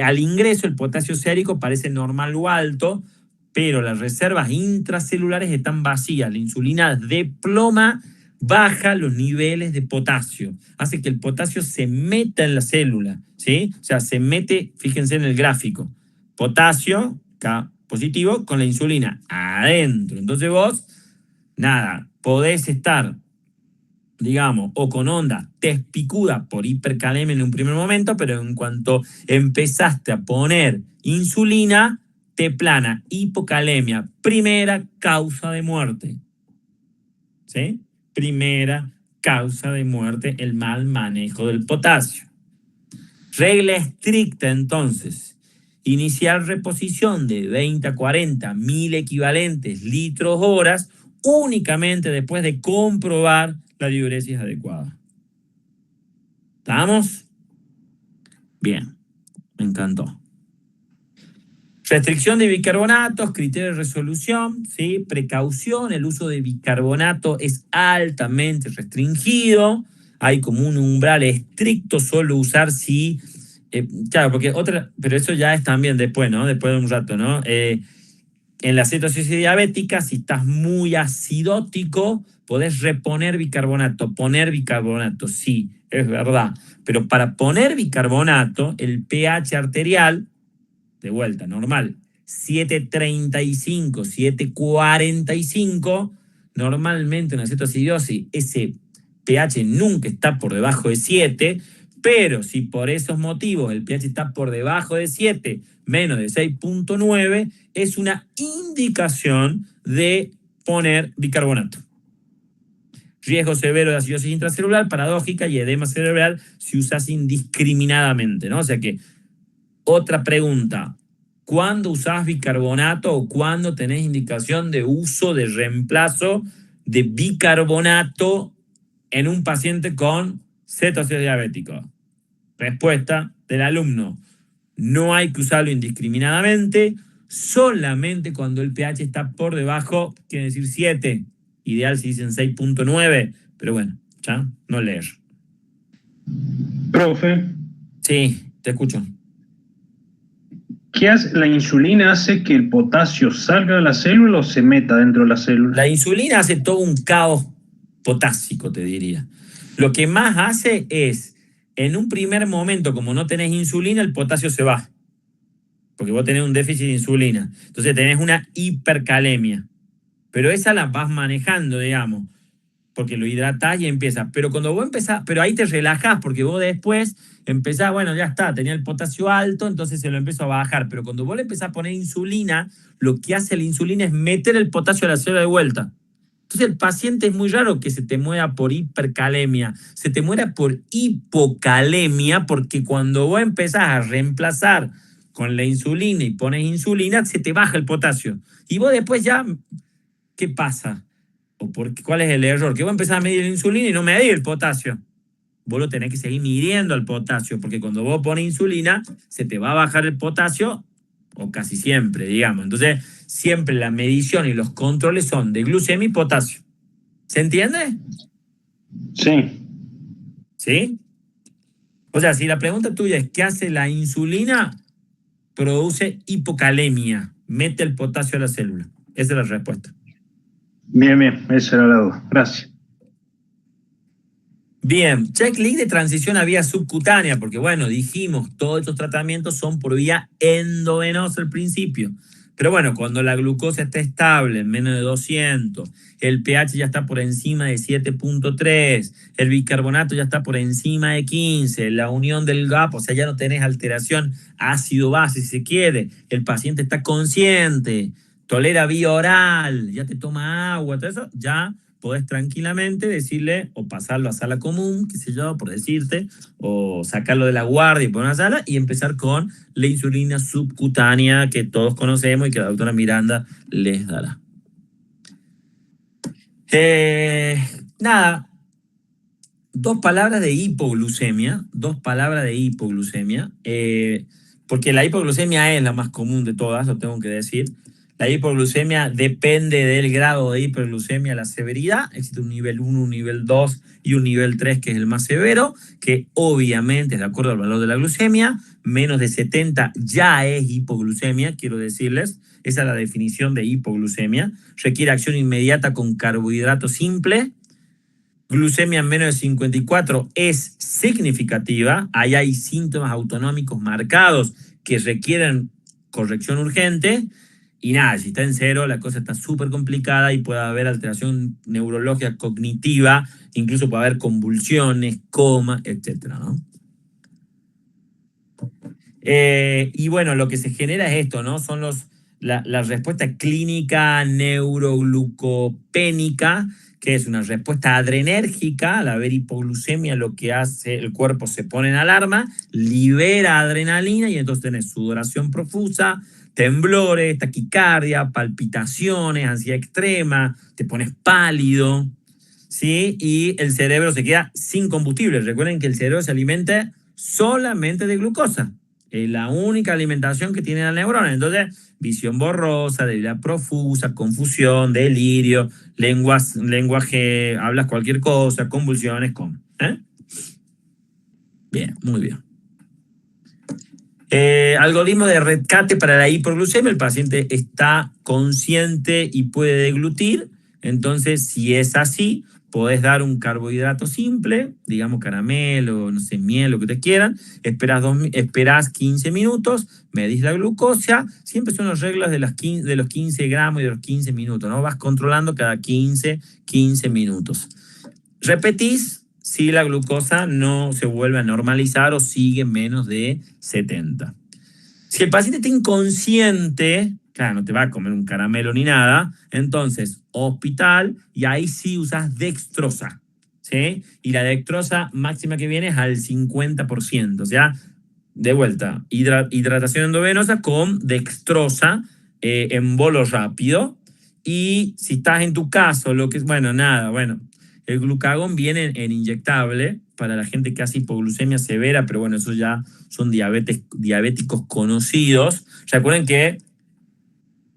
Al ingreso, el potasio sérico parece normal o alto, pero las reservas intracelulares están vacías. La insulina desploma, baja los niveles de potasio, hace que el potasio se meta en la célula, ¿sí? O sea, se mete, fíjense en el gráfico, potasio, K positivo, con la insulina adentro. Entonces vos, nada, podés estar, digamos, o con onda test picuda por hipercalemia en un primer momento, pero en cuanto empezaste a poner insulina, te plana, hipocalemia, primera causa de muerte. ¿Sí? Primera causa de muerte, el mal manejo del potasio. Regla estricta, entonces. Iniciar reposición de 20 a 40 mil equivalentes litros horas únicamente después de comprobar la diuresis adecuada. ¿Estamos? Bien, me encantó. Restricción de bicarbonatos, criterio de resolución, ¿sí? Precaución, el uso de bicarbonato es altamente restringido, hay como un umbral estricto, solo usar si, claro, porque otra, pero eso ya es también después, ¿no? Después de un rato, ¿no? En la cetosis diabética, si estás muy acidótico, podés reponer bicarbonato, poner bicarbonato, sí, es verdad, pero para poner bicarbonato, el pH arterial, de vuelta, normal, 735, 745, normalmente en la cetoacidosis ese pH nunca está por debajo de 7, pero si por esos motivos el pH está por debajo de 7, menos de 6.9, es una indicación de poner bicarbonato. Riesgo severo de acidosis intracelular, paradójica y edema cerebral si usas indiscriminadamente, ¿no? O sea que, otra pregunta, ¿cuándo usás bicarbonato o cuándo tenés indicación de uso de reemplazo de bicarbonato en un paciente con cetosis diabético? Respuesta del alumno: no hay que usarlo indiscriminadamente, solamente cuando el pH está por debajo, quiere decir 7, ideal si dicen 6.9, pero bueno, ya no leer. Profe. Sí, te escucho. ¿Qué hace? ¿La insulina hace que el potasio salga de la célula o se meta dentro de la célula? La insulina hace todo un caos potásico, te diría. Lo que más hace es, en un primer momento, como no tenés insulina, el potasio se va, porque vos tenés un déficit de insulina. Entonces tenés una hipercalemia. Pero esa la vas manejando, digamos, porque lo hidratás y empieza. Pero cuando vos empezás, pero ahí te relajás, porque vos después empezás, bueno, ya está, tenía el potasio alto, entonces se lo empezó a bajar. Pero cuando vos le empezás a poner insulina, lo que hace la insulina es meter el potasio a la célula de vuelta. Entonces el paciente es muy raro que se te muera por hipercalemia, se te muera por hipocalemia, porque cuando vos empezás a reemplazar con la insulina y pones insulina, se te baja el potasio. Y vos después ya, ¿qué pasa? ¿Cuál es el error? Que vos empezás a medir la insulina y no medís el potasio. Vos lo tenés que seguir midiendo el potasio, porque cuando vos pones insulina, se te va a bajar el potasio, o casi siempre, digamos. Entonces, siempre la medición y los controles son de glucemia y potasio. ¿Se entiende? Sí. ¿Sí? O sea, si la pregunta tuya es ¿qué hace la insulina? Produce hipocalemia, mete el potasio a la célula. Esa es la respuesta. Bien, esa era la duda. Gracias. Bien, checklist de transición a vía subcutánea, porque bueno, dijimos, todos estos tratamientos son por vía endovenosa al principio. Pero bueno, cuando la glucosa está estable, en menos de 200, el pH ya está por encima de 7.3, el bicarbonato ya está por encima de 15, la unión del GAP, o sea, ya no tenés alteración ácido-base, si se quiere, el paciente está consciente, tolera vía oral, ya te toma agua, todo eso, ya podés tranquilamente decirle o pasarlo a sala común, qué sé yo, por decirte, o sacarlo de la guardia y poner a sala y empezar con la insulina subcutánea que todos conocemos y que la doctora Miranda les dará. Nada, dos palabras de hipoglucemia, porque la hipoglucemia es la más común de todas, lo tengo que decir. La hipoglucemia depende del grado de hiperglucemia, la severidad. Existe un nivel 1, un nivel 2 y un nivel 3, que es el más severo, que obviamente es de acuerdo al valor de la glucemia. Menos de 70 ya es hipoglucemia, quiero decirles. Esa es la definición de hipoglucemia. Requiere acción inmediata con carbohidrato simple. Glucemia en menos de 54 es significativa. Ahí hay síntomas autonómicos marcados que requieren corrección urgente. Y nada, si está en cero, la cosa está súper complicada y puede haber alteración neurológica cognitiva, incluso puede haber convulsiones, coma, etcétera, ¿no? Y bueno, lo que se genera es esto, ¿no? Son la respuesta clínica neuroglucopénica, que es una respuesta adrenérgica. Al haber hipoglucemia, lo que hace el cuerpo se pone en alarma, libera adrenalina y entonces tenés sudoración profusa, temblores, taquicardia, palpitaciones, ansiedad extrema, te pones pálido, ¿sí? Y el cerebro se queda sin combustible. Recuerden que el cerebro se alimenta solamente de glucosa. Es la única alimentación que tiene la neurona. Entonces, visión borrosa, debilidad profusa, confusión, delirio, lenguaje, hablas cualquier cosa, convulsiones, Bien, muy bien. Algoritmo de rescate para la hipoglucemia. El paciente está consciente y puede deglutir. Entonces, si es así, podés dar un carbohidrato simple, digamos caramelo, no sé, miel, lo que te quieran. Esperás 15 minutos, medís la glucosa. Siempre son las reglas de los 15 gramos y de los 15 minutos, ¿no? Vas controlando cada 15 minutos. Repetís si la glucosa no se vuelve a normalizar o sigue menos de 70. Si el paciente está inconsciente, claro, no te va a comer un caramelo ni nada, entonces hospital, y ahí sí usas dextrosa, ¿sí? Y la dextrosa máxima que viene es al 50%, o sea, de vuelta, hidratación endovenosa con dextrosa en bolo rápido. Y si estás en tu caso, el glucagón viene en inyectable para la gente que hace hipoglucemia severa, pero bueno, eso ya son diabéticos conocidos. Recuerden que,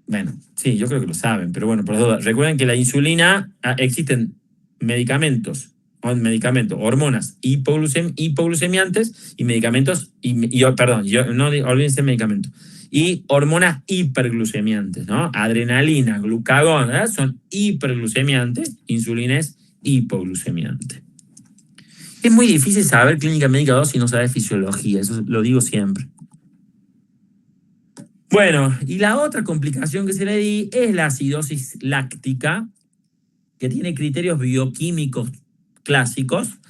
bueno, sí, yo creo que lo saben, pero bueno, por duda, recuerden que la insulina, existen medicamentos, hormonas hipoglucemiantes y medicamentos, no olvídense medicamentos, y hormonas hiperglucemiantes, ¿no? Adrenalina, glucagón, ¿verdad? Son hiperglucemiantes, insulina es hipoglucemiante. Es muy difícil saber clínica médica 2 si no sabes fisiología, eso lo digo siempre. Bueno, y la otra complicación que se le di es la acidosis láctica, que tiene criterios bioquímicos clásicos.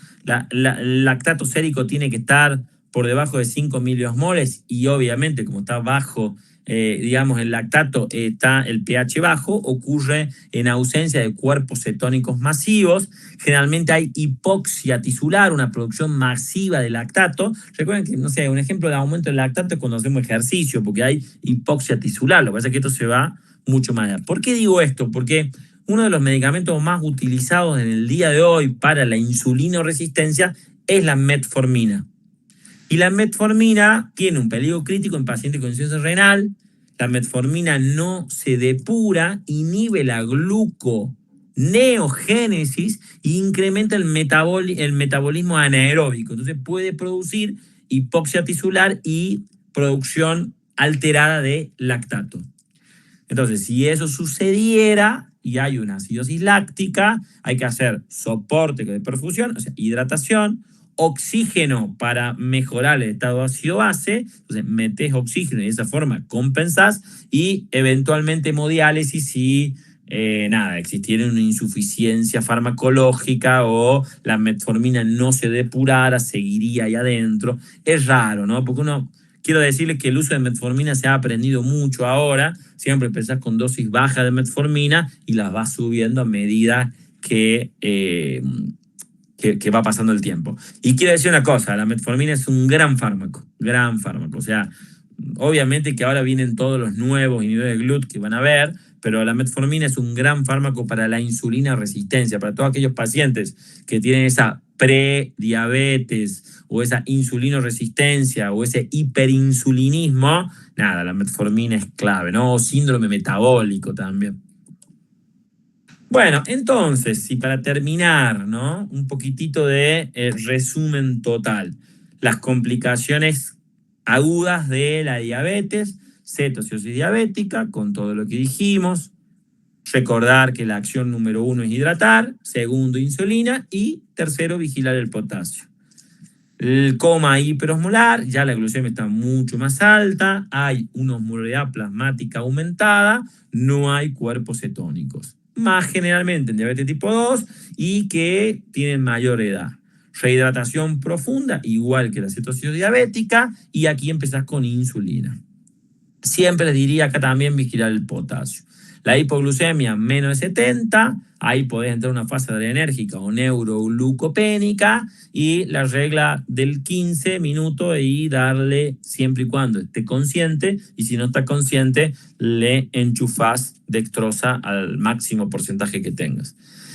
El lactato sérico tiene que estar por debajo de 5 miliosmoles y obviamente como está bajo, digamos, el lactato, está el pH bajo, ocurre en ausencia de cuerpos cetónicos masivos. Generalmente hay hipoxia tisular, una producción masiva de lactato. Recuerden que, no sé, un ejemplo de aumento del lactato es cuando hacemos ejercicio, porque hay hipoxia tisular. Lo que pasa es que esto se va mucho más allá. ¿Por qué digo esto? Porque uno de los medicamentos más utilizados en el día de hoy para la insulinoresistencia es la metformina. Y la metformina tiene un peligro crítico en pacientes con insuficiencia renal. La metformina no se depura, inhibe la gluconeogénesis e incrementa el metabolismo anaeróbico. Entonces puede producir hipoxia tisular y producción alterada de lactato. Entonces, si eso sucediera y hay una acidosis láctica, hay que hacer soporte de perfusión, o sea, hidratación, oxígeno para mejorar el estado ácido-base. Entonces, metes oxígeno y de esa forma compensás, y eventualmente hemodiálisis si existiera una insuficiencia farmacológica o la metformina no se depurara, seguiría ahí adentro. Es raro, ¿no? Porque quiero decirles que el uso de metformina se ha aprendido mucho ahora. Siempre empezás con dosis baja de metformina y las vas subiendo a medida que va pasando el tiempo. Y quiero decir una cosa, la metformina es un gran fármaco. O sea, obviamente que ahora vienen todos los nuevos inhibidores de GLUT que van a ver, pero la metformina es un gran fármaco para la insulina resistencia, para todos aquellos pacientes que tienen esa prediabetes o esa insulinoresistencia o ese hiperinsulinismo. Nada, la metformina es clave, ¿no? O síndrome metabólico también. Bueno, entonces, y para terminar, ¿no? Un poquitito de resumen total. Las complicaciones agudas de la diabetes, cetoacidosis diabética, con todo lo que dijimos. Recordar que la acción número 1 es hidratar, segundo insulina y tercero vigilar el potasio. El coma hiperosmolar, ya la glucemia está mucho más alta, hay una osmolaridad plasmática aumentada, no hay cuerpos cetónicos. Más generalmente en diabetes tipo 2 y que tienen mayor edad. Rehidratación profunda, igual que la cetoacidosis diabética, y aquí empezás con insulina. Siempre les diría acá también vigilar el potasio. La hipoglucemia menos de 70, ahí podés entrar en una fase adrenérgica o neuroglucopénica, y la regla del 15 minutos y darle siempre y cuando esté consciente, y si no está consciente, le enchufás dextrosa al máximo porcentaje que tengas.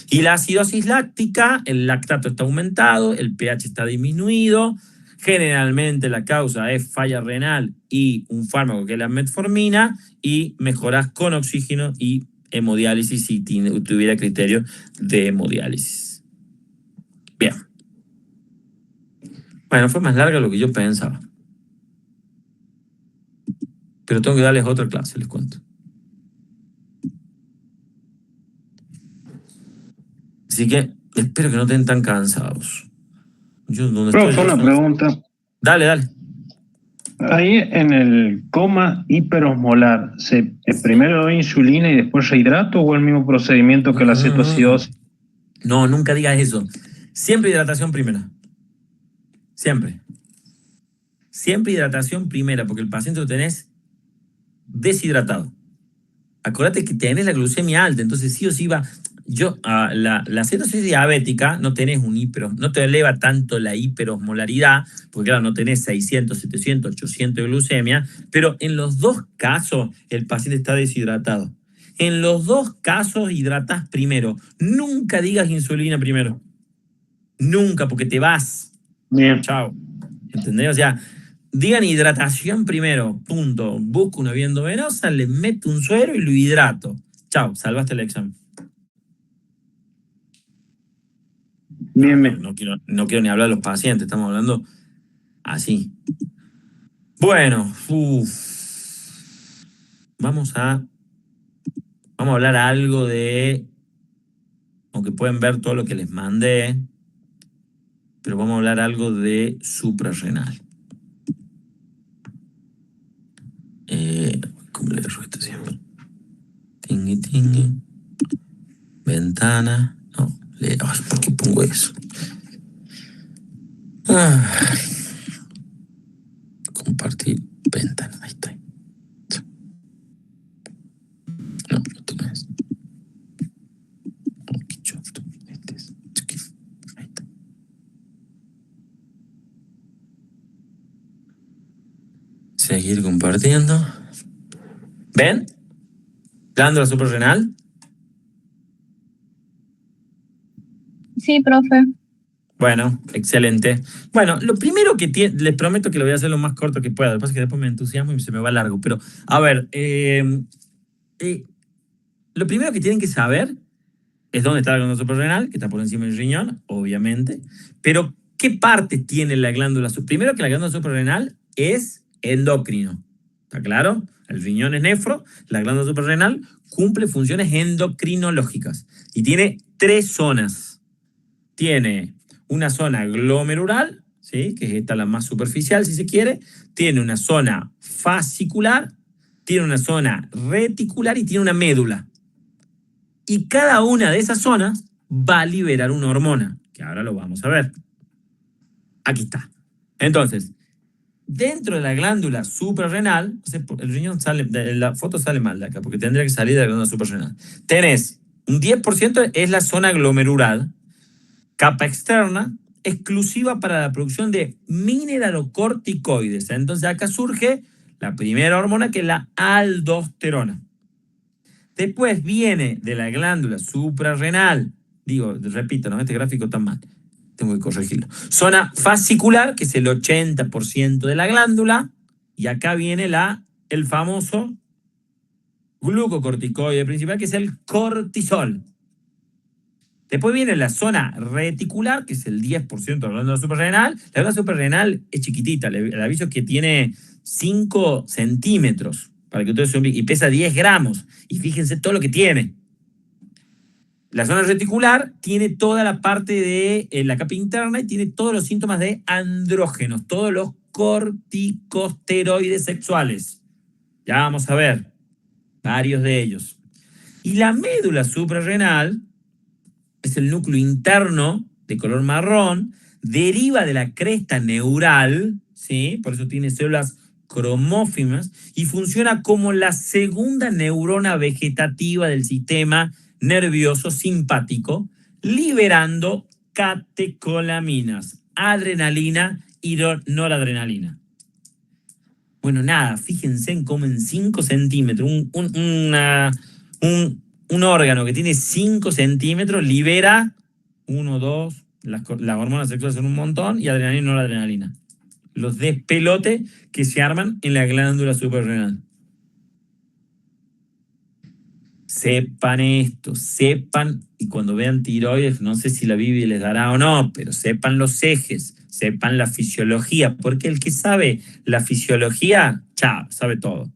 Y la acidosis láctica, el lactato está aumentado, el pH está disminuido. Generalmente la causa es falla renal y un fármaco que es la metformina, y mejorás con oxígeno y hemodiálisis si tuviera criterio de hemodiálisis. Bien. Bueno, fue más larga de lo que yo pensaba. Pero tengo que darles otra clase, les cuento. Así que espero que no estén tan cansados. Yo donde Pero estoy, una pregunta. Dale. Ahí en el coma hiperosmolar, ¿primero doy insulina y después rehidrato o el mismo procedimiento que la cetoacidosis? No, nunca digas eso. Siempre hidratación primera. Siempre. Siempre hidratación primera, porque el paciente lo tenés deshidratado. Acordate que tenés la glucemia alta, entonces sí o sí va. La cetosis diabética no te eleva tanto la hiperosmolaridad, porque claro, no tenés 600, 700, 800 de glucemia, pero en los dos casos el paciente está deshidratado. En los dos casos hidratás primero. Nunca digas insulina primero. Nunca, porque te vas. Bien. Chao. ¿Entendés? O sea, digan hidratación primero, punto. Busco una vía endovenosa, le meto un suero y lo hidrato. Chao, salvaste el examen. Bien. No quiero ni hablar de los pacientes, estamos hablando así. Bueno, vamos a hablar algo de, aunque pueden ver todo lo que les mandé, pero vamos a hablar algo de suprarrenal. ¿Cómo le agarro esto siempre? Tingui. Ventana. No, ¿por qué pongo eso? Compartir ventana. Ahí está. No, esto no es. Oh, qué chofto. Este es. Ahí está. Seguir compartiendo. ¿Ven? Glándula suprarrenal. Sí, profe. Bueno, excelente. Bueno, lo primero que les prometo que lo voy a hacer lo más corto que pueda. Lo que pasa es que después me entusiasmo y se me va largo. Pero, a ver, lo primero que tienen que saber es dónde está la glándula suprarrenal, que está por encima del riñón, obviamente. Pero, ¿qué parte tiene la glándula suprarrenal? Primero que la glándula suprarrenal es endocrino. ¿Está claro? El riñón es nefro, la glándula suprarrenal cumple funciones endocrinológicas y tiene 3 zonas. Tiene una zona glomerular, ¿sí? Que es esta la más superficial, si se quiere. Tiene una zona fascicular, tiene una zona reticular y tiene una médula. Y cada una de esas zonas va a liberar una hormona, que ahora lo vamos a ver. Aquí está. Entonces, dentro de la glándula suprarrenal, el riñón sale, la foto sale mal de acá, porque tendría que salir de la glándula suprarrenal. Tenés Un 10% es la zona glomerular, capa externa, exclusiva para la producción de mineralocorticoides. Entonces acá surge la primera hormona, que es la aldosterona. Después viene de la glándula suprarrenal, repito, no, este gráfico está mal, tengo que corregirlo. Zona fascicular, que es el 80% de la glándula, y acá viene el famoso glucocorticoide principal, que es el cortisol. Después viene la zona reticular, que es el 10% de la glándula suprarrenal. La glándula suprarrenal es chiquitita, el aviso es que tiene 5 centímetros, para que ustedes se ubiquen, y pesa 10 gramos. Y fíjense todo lo que tiene. La zona reticular tiene toda la parte de la capa interna y tiene todos los síntomas de andrógenos, todos los corticosteroides sexuales. Ya vamos a ver varios de ellos. Y la médula suprarrenal es el núcleo interno de color marrón, deriva de la cresta neural, ¿sí? Por eso tiene células cromófilas y funciona como la segunda neurona vegetativa del sistema nervioso simpático, liberando catecolaminas, adrenalina y noradrenalina. Bueno, nada, fíjense en cómo en 5 centímetros un órgano que tiene 5 centímetros libera 1, 2, las hormonas sexuales son un montón, y adrenalina y noradrenalina. Los despelotes que se arman en la glándula suprarrenal. Sepan esto, sepan, y cuando vean tiroides, no sé si la Biblia les dará o no, pero sepan los ejes, sepan la fisiología, porque el que sabe la fisiología, chao, sabe todo.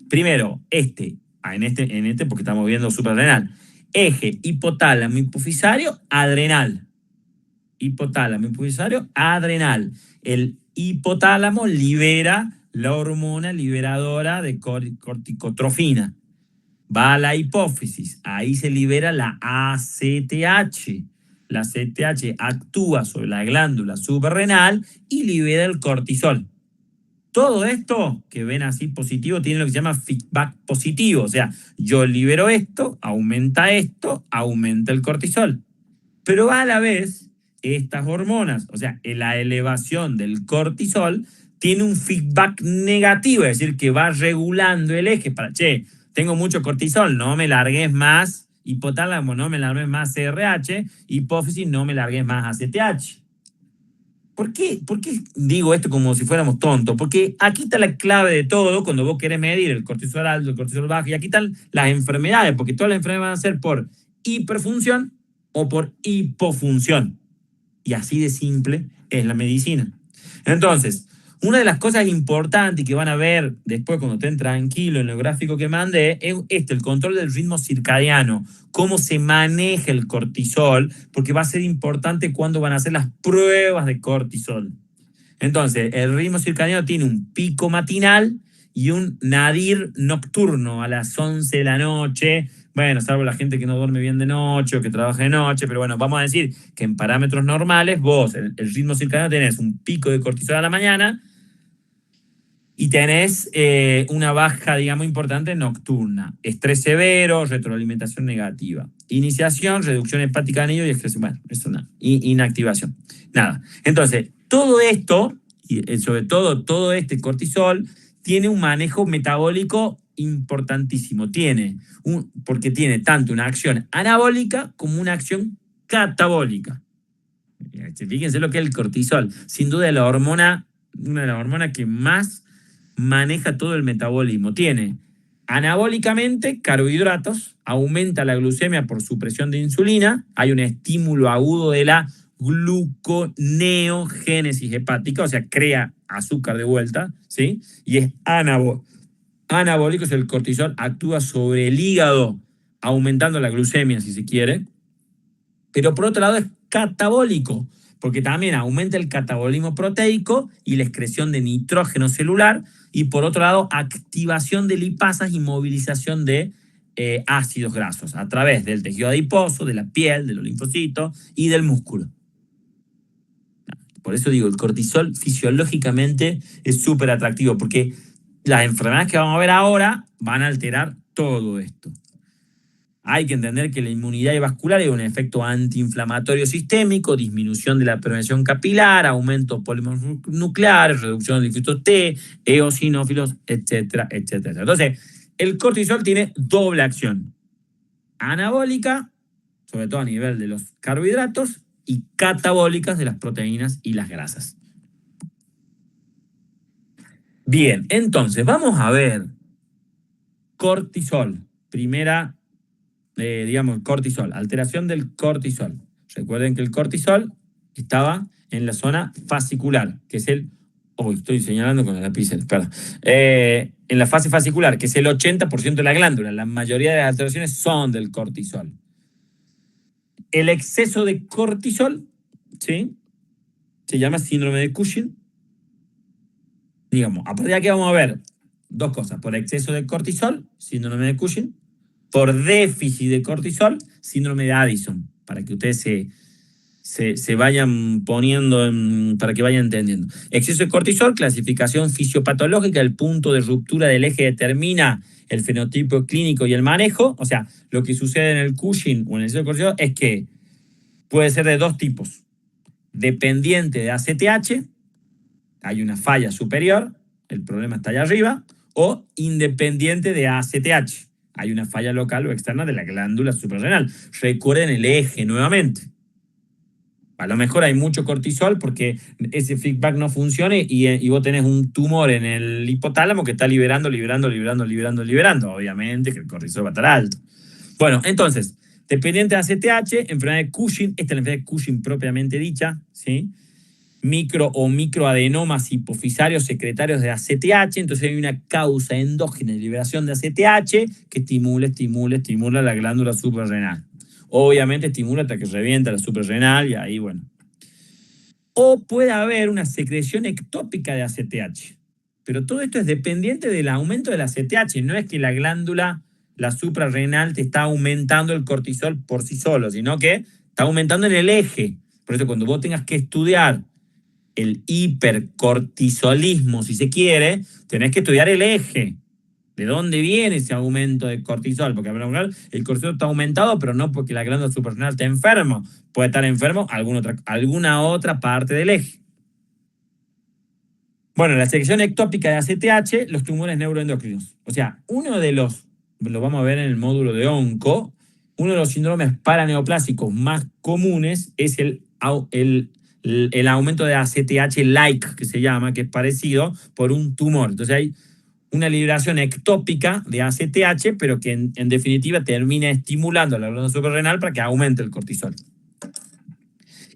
Primero, en este porque estamos viendo suprarrenal, eje hipotálamo hipofisario adrenal. Hipotálamo hipofisario adrenal. El hipotálamo libera la hormona liberadora de corticotrofina. Va a la hipófisis, ahí se libera la ACTH. La ACTH actúa sobre la glándula suprarrenal y libera el cortisol. Todo esto que ven así positivo tiene lo que se llama feedback positivo. O sea, yo libero esto, aumenta el cortisol. Pero a la vez, estas hormonas, o sea, la elevación del cortisol, tiene un feedback negativo, es decir, que va regulando el eje para, tengo mucho cortisol, no me largues más hipotálamo, no me largues más CRH, hipófisis, no me largues más ACTH. ¿Por qué digo esto como si fuéramos tontos? Porque aquí está la clave de todo cuando vos querés medir el cortisol alto, el cortisol bajo, y aquí están las enfermedades, porque todas las enfermedades van a ser por hiperfunción o por hipofunción. Y así de simple es la medicina. Entonces, una de las cosas importantes que van a ver después cuando estén tranquilos en el gráfico que mandé es el control del ritmo circadiano, cómo se maneja el cortisol, porque va a ser importante cuando van a hacer las pruebas de cortisol. Entonces, el ritmo circadiano tiene un pico matinal y un nadir nocturno a las 11 de la noche. Bueno, salvo la gente que no duerme bien de noche o que trabaja de noche, pero bueno, vamos a decir que en parámetros normales vos, el ritmo circadiano, tenés un pico de cortisol a la mañana y tenés una baja, digamos, importante nocturna. Estrés severo, retroalimentación negativa. Iniciación, reducción hepática de anillo y excreción. Bueno, eso nada. Inactivación. Nada. Entonces, todo esto, y sobre todo este cortisol, tiene un manejo metabólico importantísimo. Porque tiene tanto una acción anabólica como una acción catabólica. Fíjense lo que es el cortisol. Sin duda una de las hormonas que más maneja todo el metabolismo. Tiene anabólicamente carbohidratos, aumenta la glucemia por supresión de insulina, hay un estímulo agudo de la gluconeogénesis hepática, o sea, crea azúcar de vuelta, ¿sí? Y es anabólico, es el cortisol, actúa sobre el hígado, aumentando la glucemia, si se quiere. Pero por otro lado es catabólico, porque también aumenta el catabolismo proteico y la excreción de nitrógeno celular, y por otro lado, activación de lipasas y movilización de ácidos grasos a través del tejido adiposo, de la piel, de los linfocitos y del músculo. Por eso digo, el cortisol fisiológicamente es súper atractivo, porque las enfermedades que vamos a ver ahora van a alterar todo esto. hay que entender que la inmunidad vascular es un efecto antiinflamatorio sistémico, disminución de la permeación capilar, aumento de polímeros nucleares, reducción de linfocitos T, eosinófilos, etcétera, etcétera. Entonces, el cortisol tiene doble acción. Anabólica, sobre todo a nivel de los carbohidratos, y catabólicas de las proteínas y las grasas. Bien, entonces vamos a ver cortisol. Primera, cortisol, alteración del cortisol. Recuerden que el cortisol estaba en la zona fascicular, que es el... estoy señalando con el lápiz, espera. En la fase fascicular, que es el 80% de la glándula. La mayoría de las alteraciones son del cortisol. El exceso de cortisol, ¿sí?, se llama síndrome de Cushing. Digamos, a partir de aquí vamos a ver dos cosas. Por exceso de cortisol, síndrome de Cushing. Por déficit de cortisol, síndrome de Addison. Para que ustedes se vayan poniendo, para que vayan entendiendo. Exceso de cortisol, clasificación fisiopatológica, el punto de ruptura del eje determina el fenotipo clínico y el manejo. O sea, lo que sucede en el Cushing o en el exceso de cortisol es que puede ser de dos tipos. Dependiente de ACTH, hay una falla superior, el problema está allá arriba, o independiente de ACTH, hay una falla local o externa de la glándula suprarrenal. Recuerden el eje nuevamente. A lo mejor hay mucho cortisol porque ese feedback no funciona y vos tenés un tumor en el hipotálamo que está liberando. Obviamente que el cortisol va a estar alto. Bueno, entonces, dependiente de ACTH, enfermedad de Cushing, esta es la enfermedad de Cushing propiamente dicha, ¿sí? Micro o microadenomas hipofisarios secretarios de ACTH, entonces hay una causa endógena de liberación de ACTH que estimula la glándula suprarrenal. Obviamente estimula hasta que revienta la suprarrenal y ahí, bueno. O puede haber una secreción ectópica de ACTH, pero todo esto es dependiente del aumento del ACTH, no es que la glándula, la suprarrenal, te está aumentando el cortisol por sí solo, sino que está aumentando en el eje. Por eso cuando vos tengas que estudiar el hipercortisolismo, si se quiere, tenés que estudiar el eje. ¿De dónde viene ese aumento de cortisol? Porque el cortisol está aumentado, pero no porque la glándula suprarrenal está enfermo. Puede estar enfermo alguna otra parte del eje. Bueno, la secreción ectópica de ACTH, los tumores neuroendocrinos. O sea, lo vamos a ver en el módulo de onco, uno de los síndromes paraneoplásicos más comunes es el aumento de ACTH-like, que se llama, que es parecido por un tumor. Entonces hay una liberación ectópica de ACTH, pero que en definitiva termina estimulando la glándula suprarrenal para que aumente el cortisol.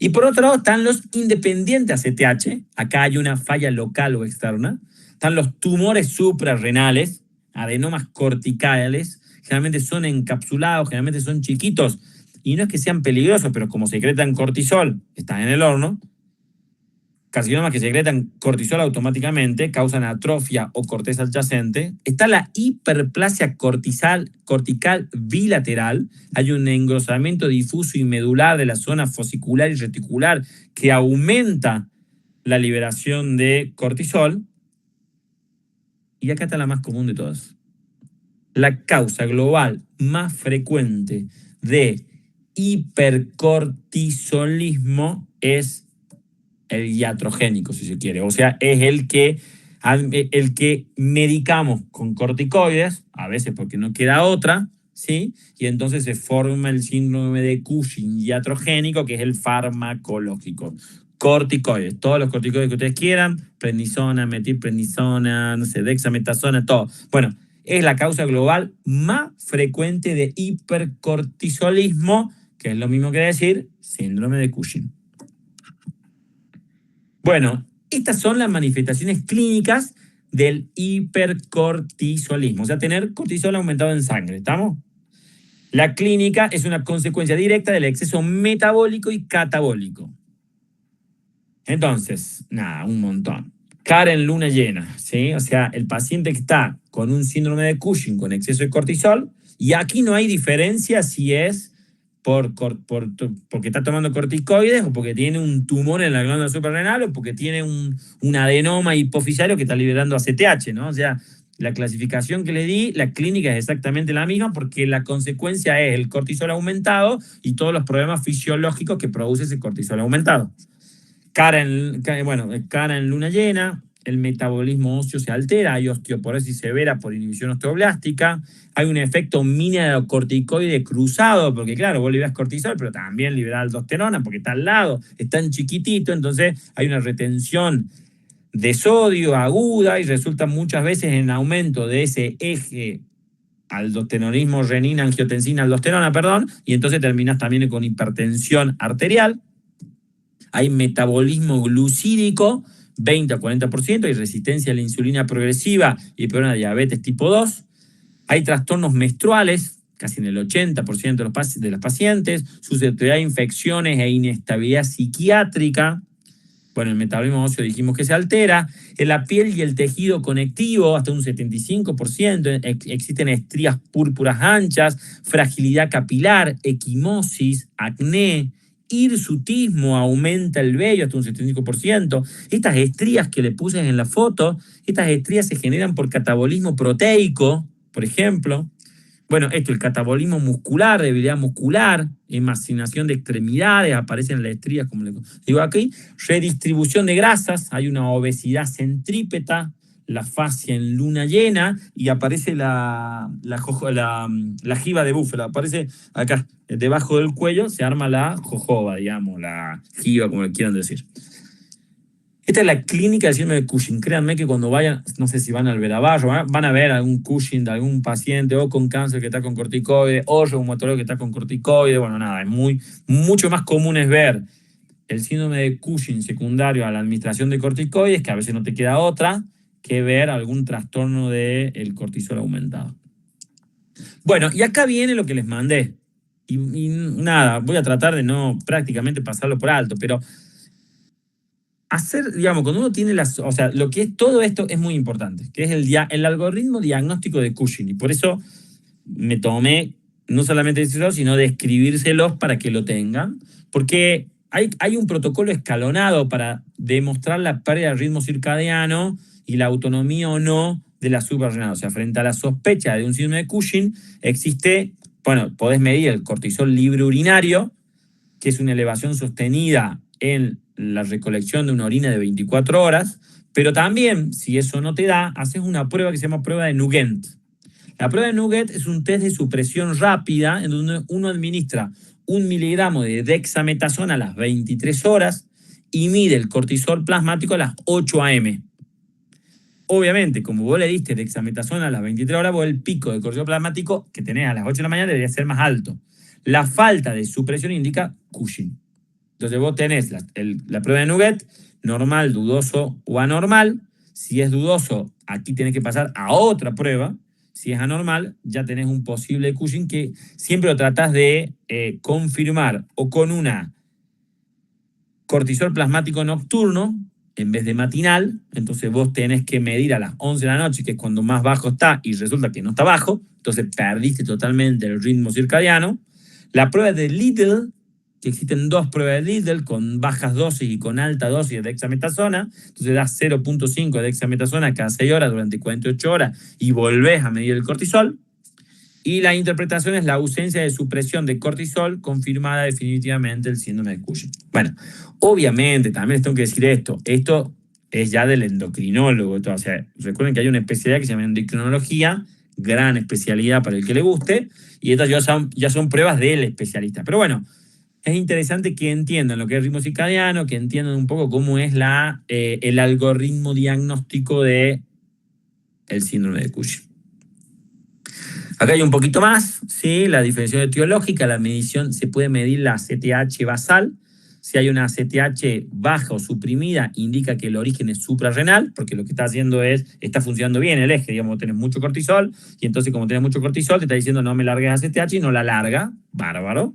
Y por otro lado están los independientes ACTH. Acá hay una falla local o externa. Están los tumores suprarrenales, adenomas corticales. Generalmente son encapsulados, generalmente son chiquitos. Y no es que sean peligrosos, pero como secretan cortisol, están en el horno. Carcinomas que secretan cortisol automáticamente, causan atrofia o corteza adyacente. Está la hiperplasia cortical bilateral. Hay un engrosamiento difuso y medular de la zona fosicular y reticular que aumenta la liberación de cortisol. Y acá está la más común de todas. La causa global más frecuente de hipercortisolismo es el iatrogénico, si se quiere. O sea, es el que medicamos con corticoides, a veces porque no queda otra, ¿sí? Y entonces se forma el síndrome de Cushing iatrogénico, que es el farmacológico. Corticoides, todos los corticoides que ustedes quieran, prednisona, metilprednisona, no sé, dexametasona, todo. Bueno, es la causa global más frecuente de hipercortisolismo, que es lo mismo que decir síndrome de Cushing. Bueno, estas son las manifestaciones clínicas del hipercortisolismo, o sea, tener cortisol aumentado en sangre, ¿estamos? La clínica es una consecuencia directa del exceso metabólico y catabólico. Entonces, nada, un montón. Cara en luna llena, ¿sí? O sea, el paciente que está con un síndrome de Cushing con exceso de cortisol, y aquí no hay diferencia si es porque está tomando corticoides o porque tiene un tumor en la glándula suprarrenal o porque tiene un adenoma hipofisario que está liberando ACTH, ¿no? O sea, la clasificación que le di, la clínica es exactamente la misma porque la consecuencia es el cortisol aumentado y todos los problemas fisiológicos que produce ese cortisol aumentado. Cara en luna llena, el metabolismo óseo se altera, hay osteoporosis severa por inhibición osteoblástica, hay un efecto mineralocorticoide cruzado, porque claro, vos liberás cortisol, pero también liberás aldosterona porque está al lado, es tan chiquitito, entonces hay una retención de sodio aguda y resulta muchas veces en aumento de ese eje aldosteronismo, renina, angiotensina, aldosterona, perdón, y entonces terminas también con hipertensión arterial. Hay metabolismo glucídico, 20 a 40%, hay resistencia a la insulina progresiva y peor una diabetes tipo 2. Hay trastornos menstruales, casi en el 80% de los pacientes, susceptibilidad a infecciones e inestabilidad psiquiátrica. Bueno, el metabolismo óseo dijimos que se altera. En la piel y el tejido conectivo, hasta un 75%. Existen estrías púrpuras anchas, fragilidad capilar, equimosis, acné, hirsutismo, aumenta el vello hasta un 75%. Estas estrías que le puse en la foto, estas estrías se generan por catabolismo proteico, por ejemplo. Bueno, el catabolismo muscular, debilidad muscular, emaciación de extremidades, aparecen las estrías, como le digo aquí, redistribución de grasas, hay una obesidad centrípeta, la fascia en luna llena, y aparece la jiba de búfalo, aparece acá, debajo del cuello, se arma la jojoba, digamos, la jiba, como le quieran decir. Esta es la clínica del síndrome de Cushing. Créanme que cuando vayan, no sé si van al Verabarro, van a ver algún Cushing de algún paciente o con cáncer que está con corticoide o reumatólogo que está con corticoide. Bueno, nada, es mucho más común es ver el síndrome de Cushing secundario a la administración de corticoides, que a veces no te queda otra, que ver algún trastorno del cortisol aumentado. Bueno, y acá viene lo que les mandé. Y nada, voy a tratar de no prácticamente pasarlo por alto, pero hacer, digamos, cuando uno tiene o sea, lo que es todo esto es muy importante, que es el algoritmo diagnóstico de Cushing, y por eso me tomé no solamente decirlo, sino de escribírselos para que lo tengan, porque hay un protocolo escalonado para demostrar la pérdida del ritmo circadiano y la autonomía o no de la suprarrenal. O sea, frente a la sospecha de un síndrome de Cushing, podés medir el cortisol libre urinario, que es una elevación sostenida en la recolección de una orina de 24 horas, pero también, si eso no te da, haces una prueba que se llama prueba de Nugent. La prueba de Nugent es un test de supresión rápida en donde uno administra 1 miligramo de dexametasona a las 23 horas y mide el cortisol plasmático a las 8 a.m. Obviamente, como vos le diste dexametasona a las 23 horas, vos el pico de cortisol plasmático que tenés a las 8 de la mañana debería ser más alto. La falta de supresión indica Cushing. Entonces vos tenés la prueba de Nugent, normal, dudoso o anormal. Si es dudoso, aquí tenés que pasar a otra prueba. Si es anormal, ya tenés un posible Cushing que siempre lo tratás de confirmar o con una cortisol plasmático nocturno en vez de matinal. Entonces vos tenés que medir a las 11 de la noche, que es cuando más bajo está, y resulta que no está bajo. Entonces perdiste totalmente el ritmo circadiano. La prueba de Lidl, que existen 2 pruebas de Lidl con bajas dosis y con alta dosis de dexametasona. Entonces das 0.5 de dexametasona cada 6 horas durante 48 horas y volvés a medir el cortisol. Y la interpretación es la ausencia de supresión de cortisol confirmada definitivamente el síndrome de Cushing. Bueno, obviamente también les tengo que decir esto es ya del endocrinólogo. O sea, recuerden que hay una especialidad que se llama endocrinología, gran especialidad para el que le guste, y estas ya son pruebas del especialista. Pero bueno, es interesante que entiendan lo que es el ritmo circadiano, que entiendan un poco cómo es el algoritmo diagnóstico del síndrome de Cushing. Acá hay un poquito más, ¿sí? La diferenciación etiológica, la medición, se puede medir la ACTH basal. Si hay una ACTH baja o suprimida, indica que el origen es suprarrenal, porque lo que está haciendo está funcionando bien el eje, digamos, tenés mucho cortisol, y entonces como tenés mucho cortisol, te está diciendo no me largues ACTH y no la larga, bárbaro.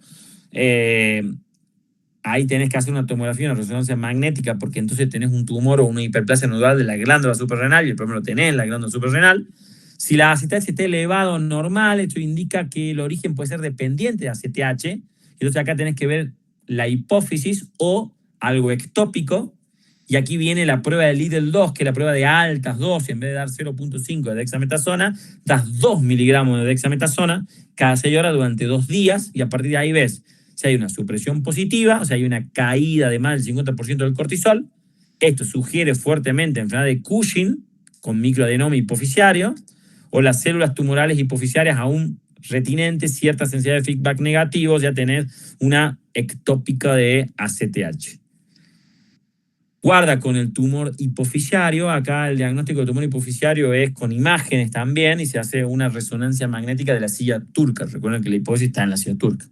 Ahí tenés que hacer una tomografía, una resonancia magnética, porque entonces tenés un tumor o una hiperplasia nodal de la glándula suprarrenal, y el problema lo tenés en la glándula suprarrenal. Si la ACTH está elevado o normal, esto indica que el origen puede ser dependiente de ACTH. Entonces acá tenés que ver la hipófisis o algo ectópico. Y aquí viene la prueba de Lidl 2, que es la prueba de altas dosis. En vez de dar 0,5 de dexametasona, das 2 miligramos de dexametasona cada 6 horas durante 2 días, y a partir de ahí ves si hay una supresión positiva, o sea, hay una caída de más del 50% del cortisol. Esto sugiere fuertemente enfermedad de Cushing con microadenoma hipoficiario, o las células tumorales hipoficiarias aún retinentes, cierta sensibilidad de feedback negativo, ya tenés una ectópica de ACTH. Guarda con el tumor hipoficiario. Acá el diagnóstico de tumor hipoficiario es con imágenes también, y se hace una resonancia magnética de la silla turca. Recuerden que la hipófisis está en la silla turca.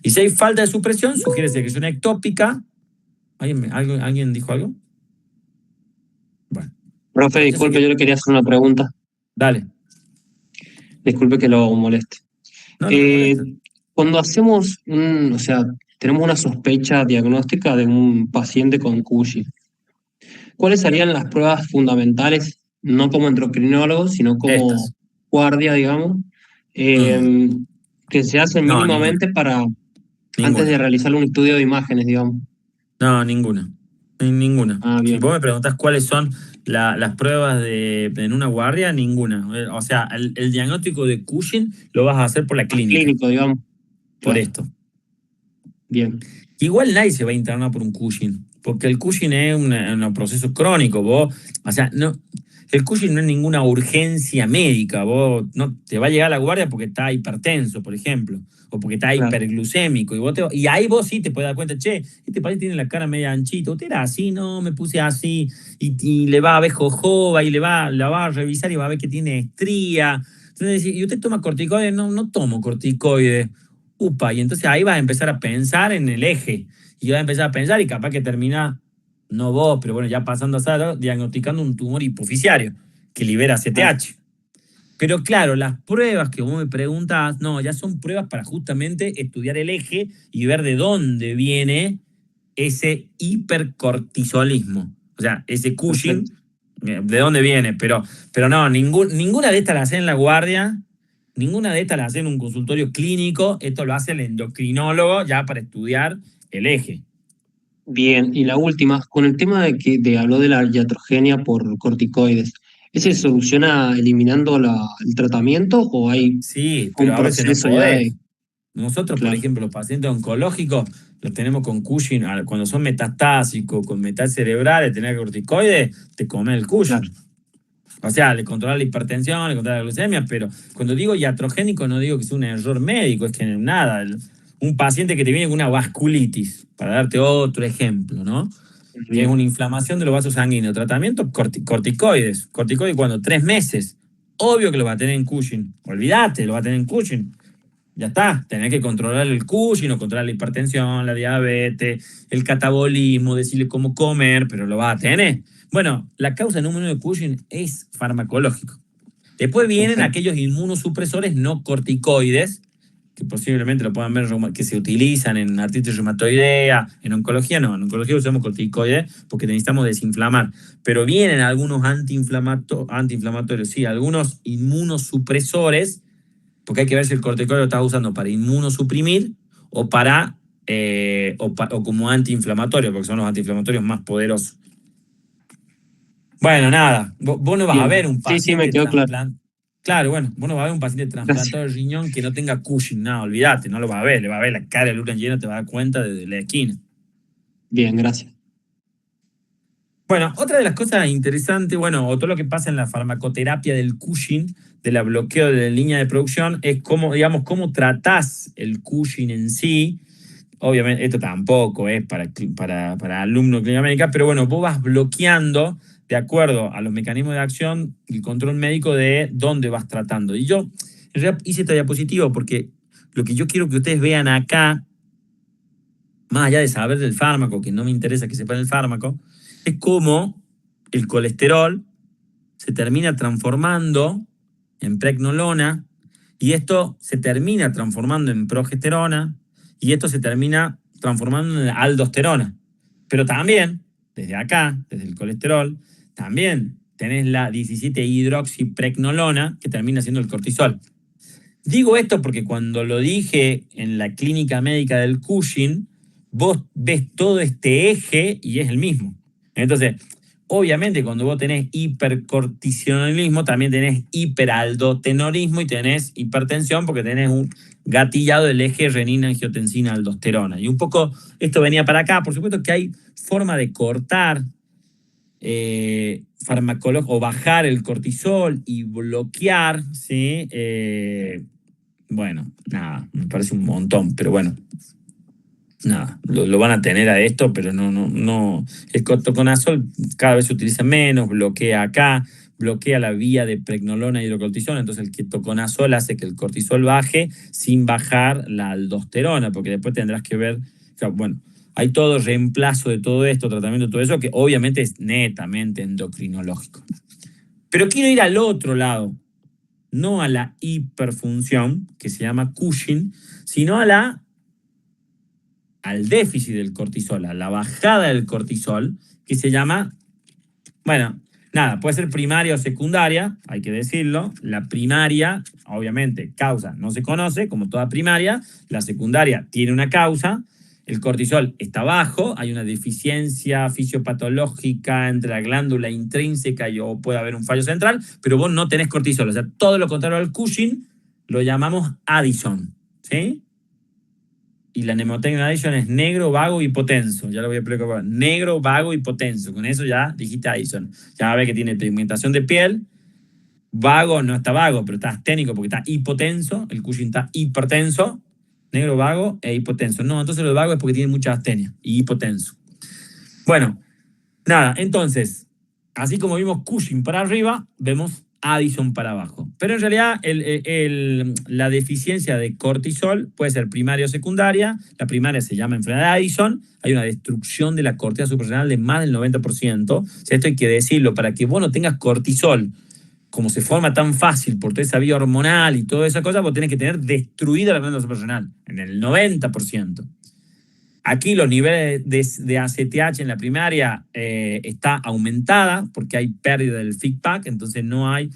Y si hay falta de supresión, sugiere secreción ectópica. ¿Alguien dijo algo? Bueno. Profe, disculpe, yo le quería hacer una pregunta. Dale. Disculpe que lo moleste. No me molesta. Cuando hacemos o sea, tenemos una sospecha diagnóstica de un paciente con Cushing, ¿cuáles serían las pruebas fundamentales, no como endocrinólogo, sino como Estas. guardia, digamos, que se hacen No, mínimamente antes de realizar un estudio de imágenes, digamos? No, ninguna. Ninguna. Si Bien. vos me preguntás cuáles son las pruebas en una guardia, ninguna. O sea, el diagnóstico de Cushing lo vas a hacer por la clínica. Clínico, digamos. Por Claro. esto. Bien. Igual nadie se va a internar por un Cushing, porque el Cushing es un proceso crónico. Vos, o sea, no, el Cushing no es ninguna urgencia médica. Vos no te va a llegar a la guardia porque está hipertenso, por ejemplo, o porque está Claro. hiperglucémico. Y ahí vos sí te puedes dar cuenta, che, este paciente tiene la cara media anchita. Usted era así, no, me puse así. Y le va a ver jojoba, y la va a revisar y va a ver que tiene estría. Entonces, y usted toma corticoides. No tomo corticoides. Upa, y entonces ahí vas a empezar a pensar en el eje, y vas a empezar a pensar, y capaz que termina, no vos, pero bueno, ya pasando a ser diagnosticando un tumor hipoficiario que libera CTH. Pero claro, las pruebas que vos me preguntás, no, ya son pruebas para justamente estudiar el eje y ver de dónde viene ese hipercortisolismo, o sea, ese Cushing, de dónde viene. Pero no, ninguna de estas las hacen en la guardia. Ninguna de estas las hace en un consultorio clínico. Esto lo hace el endocrinólogo ya para estudiar el eje. Bien, y la última, con el tema de habló de la iatrogenia por corticoides, ¿ese se soluciona eliminando el tratamiento o hay Sí, un pero a veces no proceso ya podés. de... Nosotros, por Claro, ejemplo, los pacientes oncológicos los tenemos con Cushing. Cuando son metastásicos, con metal cerebral, de tener corticoides, te come el Cushing. claro. O sea, le controla la hipertensión, le controla la glucemia, pero cuando digo iatrogénico no digo que sea un error médico, es que nada. Un paciente que te viene con una vasculitis, para darte otro ejemplo, ¿no? Que es una inflamación de los vasos sanguíneos. Tratamiento, corticoides. Corticoides cuando 3 meses. Obvio que lo va a tener en Cushing. Olvídate, lo va a tener en Cushing. Ya está. Tenés que controlar el Cushing o controlar la hipertensión, la diabetes, el catabolismo, decirle cómo comer, pero lo va a tener. Bueno, la causa número 1 de Cushing es farmacológico. Después vienen Perfecto. aquellos inmunosupresores no corticoides, que posiblemente lo puedan ver, que se utilizan en artritis reumatoidea, en oncología no, en oncología usamos corticoides porque necesitamos desinflamar, pero vienen algunos antiinflamatorios, sí, algunos inmunosupresores, porque hay que ver si el corticoide lo estás usando para inmunosuprimir o o como antiinflamatorio, porque son los antiinflamatorios más poderosos. Bueno, nada, vos no vas a Bien. ver un Sí, sí, me paciente quedó claro. Claro, bueno, vos no vas a ver un paciente Gracias. trasplantado de riñón que no tenga Cushing, no, olvídate, no lo vas a ver, le vas a ver la cara de Lucan lleno, te vas a dar cuenta desde la esquina. Bien, gracias. Bueno, otra de las cosas interesantes, bueno, o todo lo que pasa en la farmacoterapia del Cushing, de la bloqueo de la línea de producción, es cómo, digamos, cómo tratás el Cushing en sí. Obviamente, esto tampoco es para alumnos de clínica médica, pero bueno, vos vas bloqueando de acuerdo a los mecanismos de acción y el control médico de dónde vas tratando. Y yo, en realidad, hice esta diapositiva porque lo que yo quiero que ustedes vean acá, más allá de saber del fármaco, que no me interesa que sepan el fármaco, es cómo el colesterol se termina transformando en pregnolona, y esto se termina transformando en progesterona, y esto se termina transformando en aldosterona. Pero también, desde acá, desde el colesterol, también tenés la 17-hidroxipregnolona, que termina siendo el cortisol. Digo esto porque cuando lo dije en la clínica médica del Cushing, vos ves todo este eje y es el mismo. Entonces, obviamente, cuando vos tenés hipercortisolismo, también tenés hiperaldostenorismo y tenés hipertensión porque tenés un gatillado del eje renina-angiotensina-aldosterona. Y un poco esto venía para acá. Por supuesto que hay forma de cortar o bajar el cortisol y bloquear, ¿sí? Bueno, nada, me parece un montón, pero bueno. Nada, lo van a tener a esto, pero no. El ketoconazol cada vez se utiliza menos, bloquea acá, bloquea la vía de pregnolona y hidrocortisona, entonces el ketoconazol hace que el cortisol baje sin bajar la aldosterona, porque después tendrás que ver, claro, bueno, hay todo reemplazo de todo esto, tratamiento de todo eso, que obviamente es netamente endocrinológico. Pero quiero ir al otro lado, no a la hiperfunción, que se llama Cushing, sino al déficit del cortisol, a la bajada del cortisol, que se llama, bueno, nada, puede ser primaria o secundaria, hay que decirlo. La primaria, obviamente, causa no se conoce, como toda primaria. La secundaria tiene una causa. El cortisol está bajo, hay una deficiencia fisiopatológica entre la glándula intrínseca o puede haber un fallo central, pero vos no tenés cortisol. O sea, todo lo contrario al Cushing lo llamamos Addison, ¿sí? Y la mnemotecnia Addison es negro, vago, hipotenso. Ya lo voy a explicar. Negro, vago, hipotenso. Con eso ya dijiste Addison. Ya va a ver que tiene pigmentación de piel. Vago no está vago, pero está asténico porque está hipotenso. El Cushing está hipertenso. Negro, vago e hipotenso. No, entonces lo vago es porque tiene mucha astenia y hipotenso. Bueno, nada, entonces, así como vimos Cushing para arriba, vemos Addison para abajo. Pero en realidad la deficiencia de cortisol puede ser primaria o secundaria. La primaria se llama enfermedad de Addison. Hay una destrucción de la corteza suprarrenal de más del 90%. O sea, esto hay que decirlo, para que vos no tengas cortisol, como se forma tan fácil por toda esa vía hormonal y toda esa cosa, vos tenés que tener destruida la glándula suprarrenal en el 90%. Aquí los niveles de ACTH en la primaria está aumentada porque hay pérdida del feedback, entonces no hay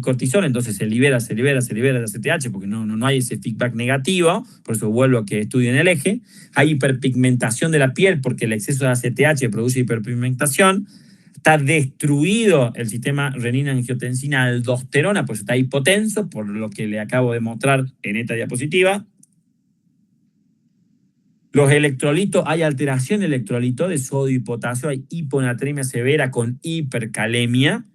cortisol, entonces se libera el ACTH porque no hay ese feedback negativo, por eso vuelvo a que estudien el eje. Hay hiperpigmentación de la piel porque el exceso de ACTH produce hiperpigmentación. Está destruido el sistema renina-angiotensina-aldosterona, pues está hipotenso, por lo que le acabo de mostrar en esta diapositiva. Los electrolitos, hay alteración de electrolitos de sodio y potasio, hay hiponatremia severa con hipercalemia.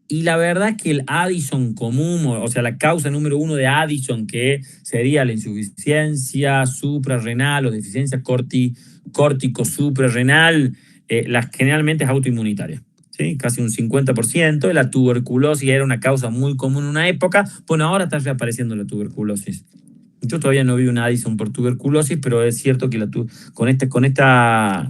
Y la verdad es que el Addison común, o sea, la causa número 1 de Addison, que sería la insuficiencia suprarrenal o deficiencia córtico-suprarrenal, generalmente es autoinmunitaria, ¿sí? Casi un 50%. La tuberculosis era una causa muy común en una época. Bueno, ahora está reapareciendo la tuberculosis. Yo todavía no vi una Addison por tuberculosis, pero es cierto que con esta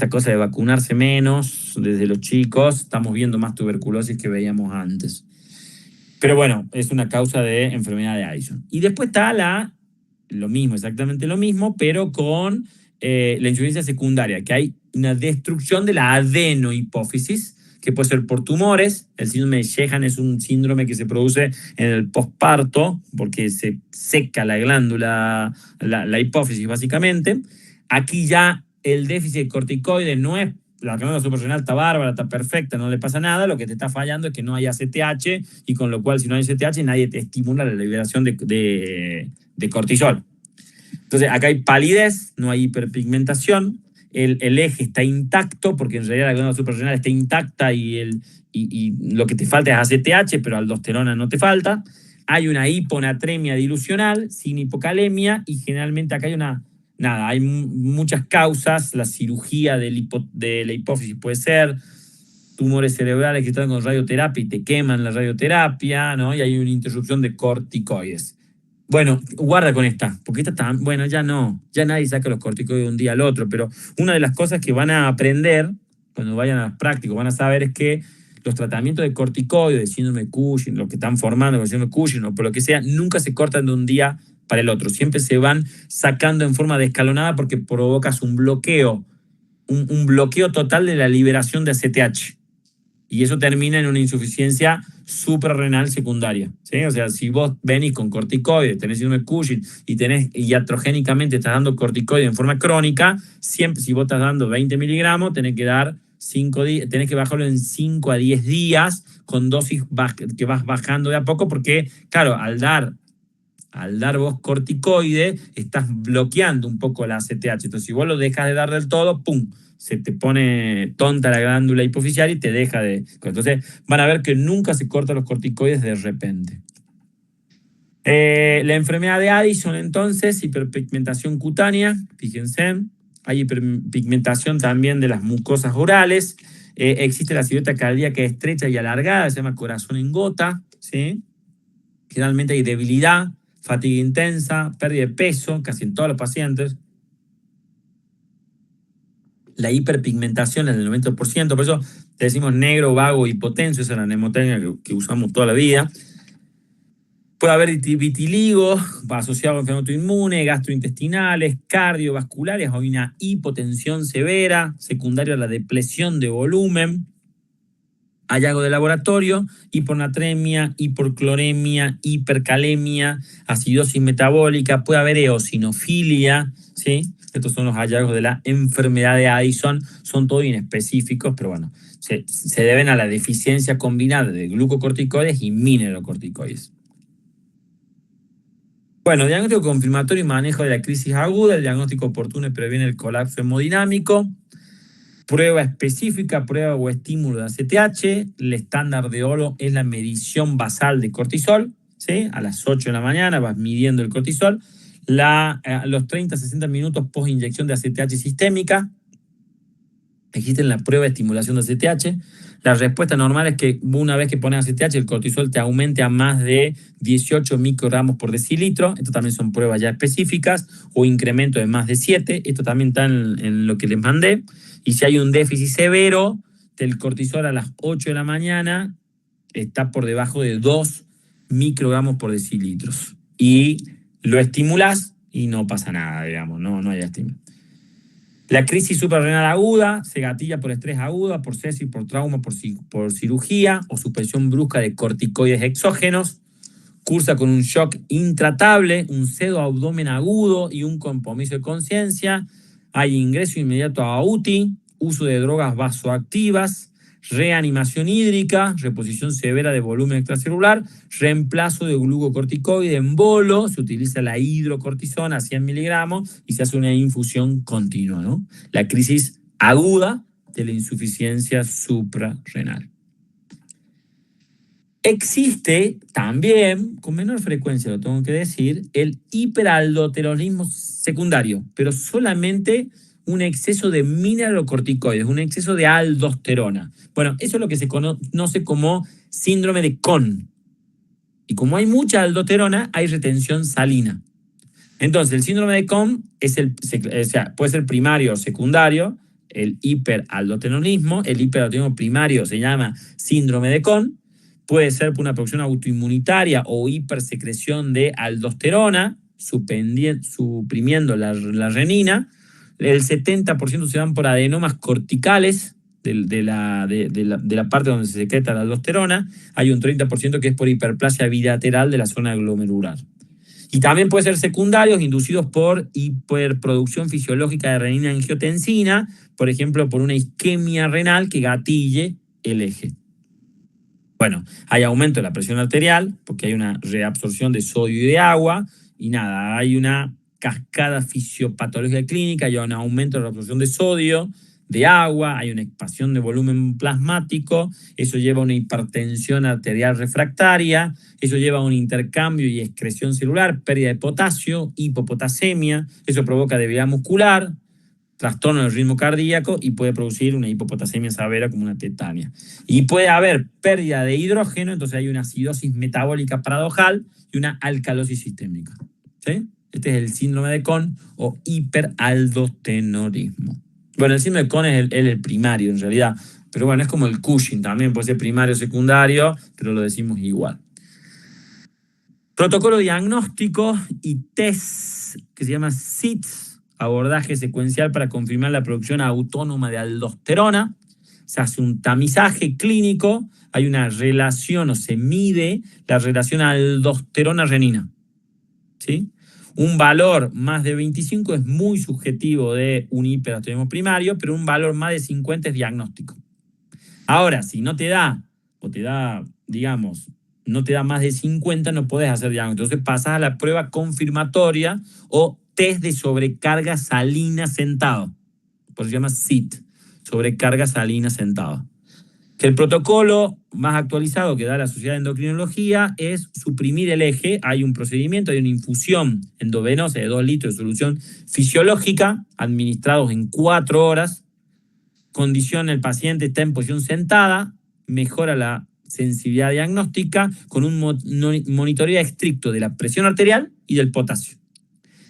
cosa de vacunarse menos desde los chicos, estamos viendo más tuberculosis que veíamos antes. Pero bueno, es una causa de enfermedad de Addison. Y después está exactamente lo mismo, pero con la insuficiencia secundaria, que hay una destrucción de la adenohipófisis, que puede ser por tumores. El síndrome de Sheehan es un síndrome que se produce en el posparto, porque se seca la glándula, la hipófisis básicamente. Aquí ya el déficit de corticoides no es, la glándula suprarrenal está bárbara, está perfecta, no le pasa nada, lo que te está fallando es que no hay ACTH, y con lo cual si no hay ACTH nadie te estimula la liberación de cortisol. Entonces acá hay palidez, no hay hiperpigmentación. El eje está intacto, porque en realidad la glándula suprarrenal está intacta y lo que te falta es ACTH, pero aldosterona no te falta. Hay una hiponatremia dilucional sin hipocalemia, y generalmente acá hay muchas causas. La cirugía de la hipófisis puede ser, tumores cerebrales que están con radioterapia y te queman la radioterapia, ¿no? Y hay una interrupción de corticoides. Bueno, guarda con esta, porque esta está, bueno, ya nadie saca los corticoides de un día al otro, pero una de las cosas que van a aprender cuando vayan a las prácticas, van a saber, es que los tratamientos de corticoides, de síndrome de Cushing, lo que están formando con síndrome de Cushing o por lo que sea, nunca se cortan de un día para el otro, siempre se van sacando en forma de escalonada porque provocas un bloqueo total de la liberación de ACTH. Y eso termina en una insuficiencia suprarrenal secundaria, ¿sí? O sea, si vos venís con corticoides, tenés síndrome de Cushing y iatrogénicamente estás dando corticoides en forma crónica, siempre, si vos estás dando 20 miligramos, tenés que dar 5 días, tenés que bajarlo en 5 a 10 días con dosis que vas bajando de a poco, porque, claro, al dar vos corticoide, estás bloqueando un poco la ACTH. Entonces, si vos lo dejas de dar del todo, ¡pum!, se te pone tonta la glándula hipofisiaria y te deja de... Entonces, van a ver que nunca se cortan los corticoides de repente. La enfermedad de Addison, entonces, hiperpigmentación cutánea, fíjense. Hay hiperpigmentación también de las mucosas orales. Existe la silueta cardíaca estrecha y alargada, se llama corazón en gota, ¿sí? Generalmente hay debilidad, fatiga intensa, pérdida de peso, casi en todos los pacientes. La hiperpigmentación es del 90%, por eso te decimos negro, vago, hipotenso, esa es la mnemotecnia que usamos toda la vida. Puede haber vitiligo asociado a enfermedad autoinmune, gastrointestinales, cardiovasculares, o una hipotensión severa, secundaria a la depresión de volumen. Hallazgo de laboratorio, hiponatremia, hipercloremia, hipercalemia, acidosis metabólica, puede haber eosinofilia, ¿sí? Estos son los hallazgos de la enfermedad de Addison, son todos inespecíficos, pero bueno, se deben a la deficiencia combinada de glucocorticoides y mineralocorticoides. Bueno, diagnóstico confirmatorio y manejo de la crisis aguda, el diagnóstico oportuno y previene el colapso hemodinámico. Prueba específica, prueba o estímulo de ACTH. El estándar de oro es la medición basal de cortisol, ¿sí? A las 8 de la mañana vas midiendo el cortisol. A los 30 a 60 minutos post inyección de ACTH sistémica. Existe la prueba de estimulación de ACTH. La respuesta normal es que una vez que pones ACTH, el cortisol te aumente a más de 18 microgramos por decilitro. Esto también son pruebas ya específicas, o incremento de más de 7. Esto también está en lo que les mandé. Y si hay un déficit severo del cortisol a las 8 de la mañana, está por debajo de 2 microgramos por decilitros. Y lo estimulás y no pasa nada, digamos, no hay estímulo. La crisis suprarrenal aguda se gatilla por estrés aguda, por sepsis, por trauma, por cirugía o suspensión brusca de corticoides exógenos. Cursa con un shock intratable, un pseudoabdomen agudo y un compromiso de conciencia. Hay ingreso inmediato a UTI, uso de drogas vasoactivas, reanimación hídrica, reposición severa de volumen extracelular, reemplazo de glucocorticoide en bolo, se utiliza la hidrocortisona a 100 miligramos y se hace una infusión continua, ¿no? La crisis aguda de la insuficiencia suprarrenal. Existe también, con menor frecuencia lo tengo que decir, el hiperaldoteronismo secundario, pero solamente un exceso de mineralocorticoides, un exceso de aldosterona. Bueno, eso es lo que se conoce como síndrome de Cohn. Y como hay mucha aldosterona, hay retención salina. Entonces, el síndrome de Cohn puede ser primario o secundario, el hiperaldoteronismo. El hiperaldoteronismo primario se llama síndrome de Cohn. Puede ser por una producción autoinmunitaria o hipersecreción de aldosterona, suprimiendo la renina. El 70% se dan por adenomas corticales de la parte donde se secreta la aldosterona. Hay un 30% que es por hiperplasia bilateral de la zona glomerular. Y también puede ser secundarios, inducidos por hiperproducción fisiológica de renina-angiotensina, por ejemplo, por una isquemia renal que gatille el eje. Bueno, hay aumento de la presión arterial, porque hay una reabsorción de sodio y de agua, y nada, hay una cascada fisiopatológica clínica, hay un aumento de la absorción de sodio, de agua, hay una expansión de volumen plasmático, eso lleva a una hipertensión arterial refractaria, eso lleva a un intercambio y excreción celular, pérdida de potasio, hipopotasemia, eso provoca debilidad muscular, trastorno del ritmo cardíaco y puede producir una hipopotasemia severa como una tetania. Y puede haber pérdida de hidrógeno, entonces hay una acidosis metabólica paradojal y una alcalosis sistémica. ¿Sí? Este es el síndrome de Cohn o hiperaldosteronismo. Bueno, el síndrome de Cohn es el primario en realidad, pero bueno, es como el Cushing también, puede ser primario o secundario, pero lo decimos igual. Protocolo diagnóstico y test que se llama SITS, abordaje secuencial para confirmar la producción autónoma de aldosterona. se hace un tamizaje clínico, hay una relación o se mide la relación aldosterona-renina. ¿Sí? Un valor más de 25 es muy subjetivo de un hiperaldosteronismo primario, pero un valor más de 50 es diagnóstico. Ahora, si no te da, o te da, digamos, no te da más de 50, no puedes hacer diagnóstico. Entonces pasas a la prueba confirmatoria o test de sobrecarga salina sentado. Por eso se llama SIT, sobrecarga salina sentado. Que el protocolo más actualizado que da la Sociedad de Endocrinología es suprimir el eje. Hay un procedimiento, hay una infusión endovenosa de 2 litros de solución fisiológica, administrados en 4 horas. Condiciona el paciente, está en posición sentada, mejora la sensibilidad diagnóstica con un monitoreo estricto de la presión arterial y del potasio.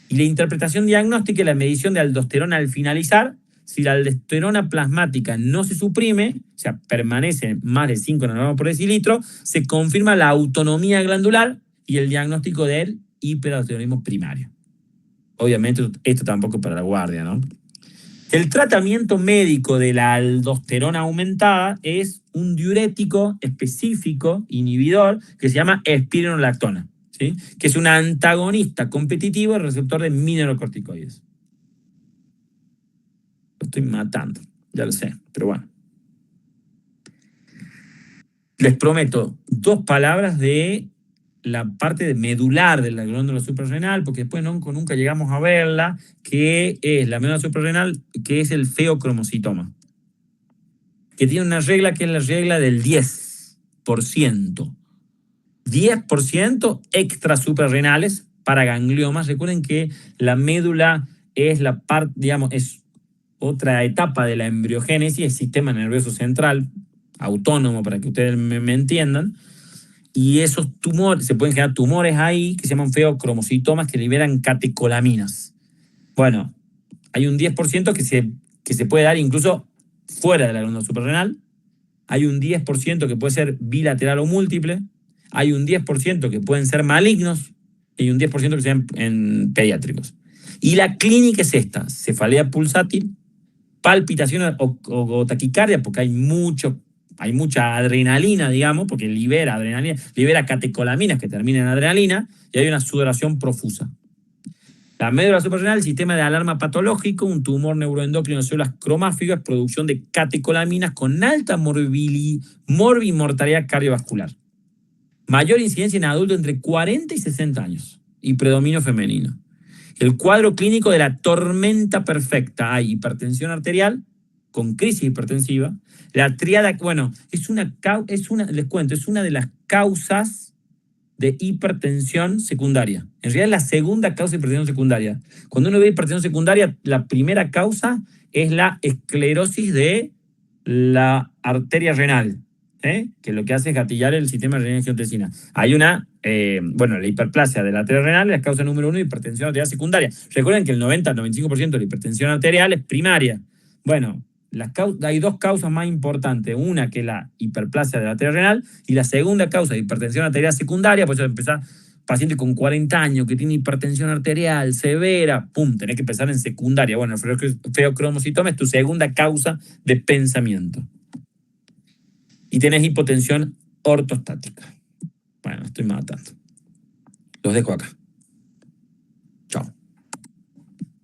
Y la interpretación diagnóstica y la medición de aldosterona al finalizar. Si la aldosterona plasmática no se suprime, o sea, permanece más de 5 nanogramos por decilitro, se confirma la autonomía glandular y el diagnóstico del hiperaldosteronismo primario. Obviamente, esto tampoco es para la guardia, ¿no? El tratamiento médico de la aldosterona aumentada es un diurético específico, inhibidor, que se llama espironolactona, ¿sí? Que es un antagonista competitivo del receptor de mineralocorticoides. Lo estoy matando, ya lo sé, pero bueno. Les prometo 2 palabras de la parte medular de la glándula suprarrenal, porque después nunca llegamos a verla, que es la médula suprarrenal, que es el feocromocitoma, que tiene una regla que es la regla del 10%. 10% extrasuprarrenales para gangliomas. Recuerden que la médula es la parte, digamos, es otra etapa de la embriogénesis, el sistema nervioso central, autónomo para que ustedes me entiendan, y esos tumores, se pueden generar tumores ahí que se llaman feocromocitomas que liberan catecolaminas. Bueno, hay un 10% que se puede dar incluso fuera de la glándula suprarrenal, hay un 10% que puede ser bilateral o múltiple, hay un 10% que pueden ser malignos y un 10% que sean en pediátricos. Y la clínica es esta: cefalea pulsátil, palpitación o taquicardia, porque hay mucha adrenalina, digamos, porque libera adrenalina, libera catecolaminas que terminan en adrenalina, y hay una sudoración profusa. La médula suprarrenal, el sistema de alarma patológico, un tumor neuroendocrino de células cromáfigas, producción de catecolaminas con alta morbimortalidad cardiovascular. Mayor incidencia en adultos entre 40 y 60 años y predominio femenino. El cuadro clínico de la tormenta perfecta: hay hipertensión arterial con crisis hipertensiva. La triada, bueno, les cuento, es una de las causas de hipertensión secundaria. En realidad es la segunda causa de hipertensión secundaria. Cuando uno ve hipertensión secundaria, la primera causa es la esclerosis de la arteria renal, que lo que hace es gatillar el sistema de renina-angiotensina. Hay la hiperplasia de la arteria renal es la causa número 1 de hipertensión arterial secundaria. Recuerden que el 90-95% de la hipertensión arterial es primaria. Bueno, hay 2 causas más importantes. Una que es la hiperplasia de la arteria renal, y la segunda causa de hipertensión arterial secundaria. Por eso empezar paciente con 40 años que tiene hipertensión arterial severa, pum, tenés que empezar en secundaria. Bueno, el feocromocitoma es tu segunda causa de pensamiento. Y tenés hipotensión ortostática. Bueno, estoy matando. Los dejo acá. Chao.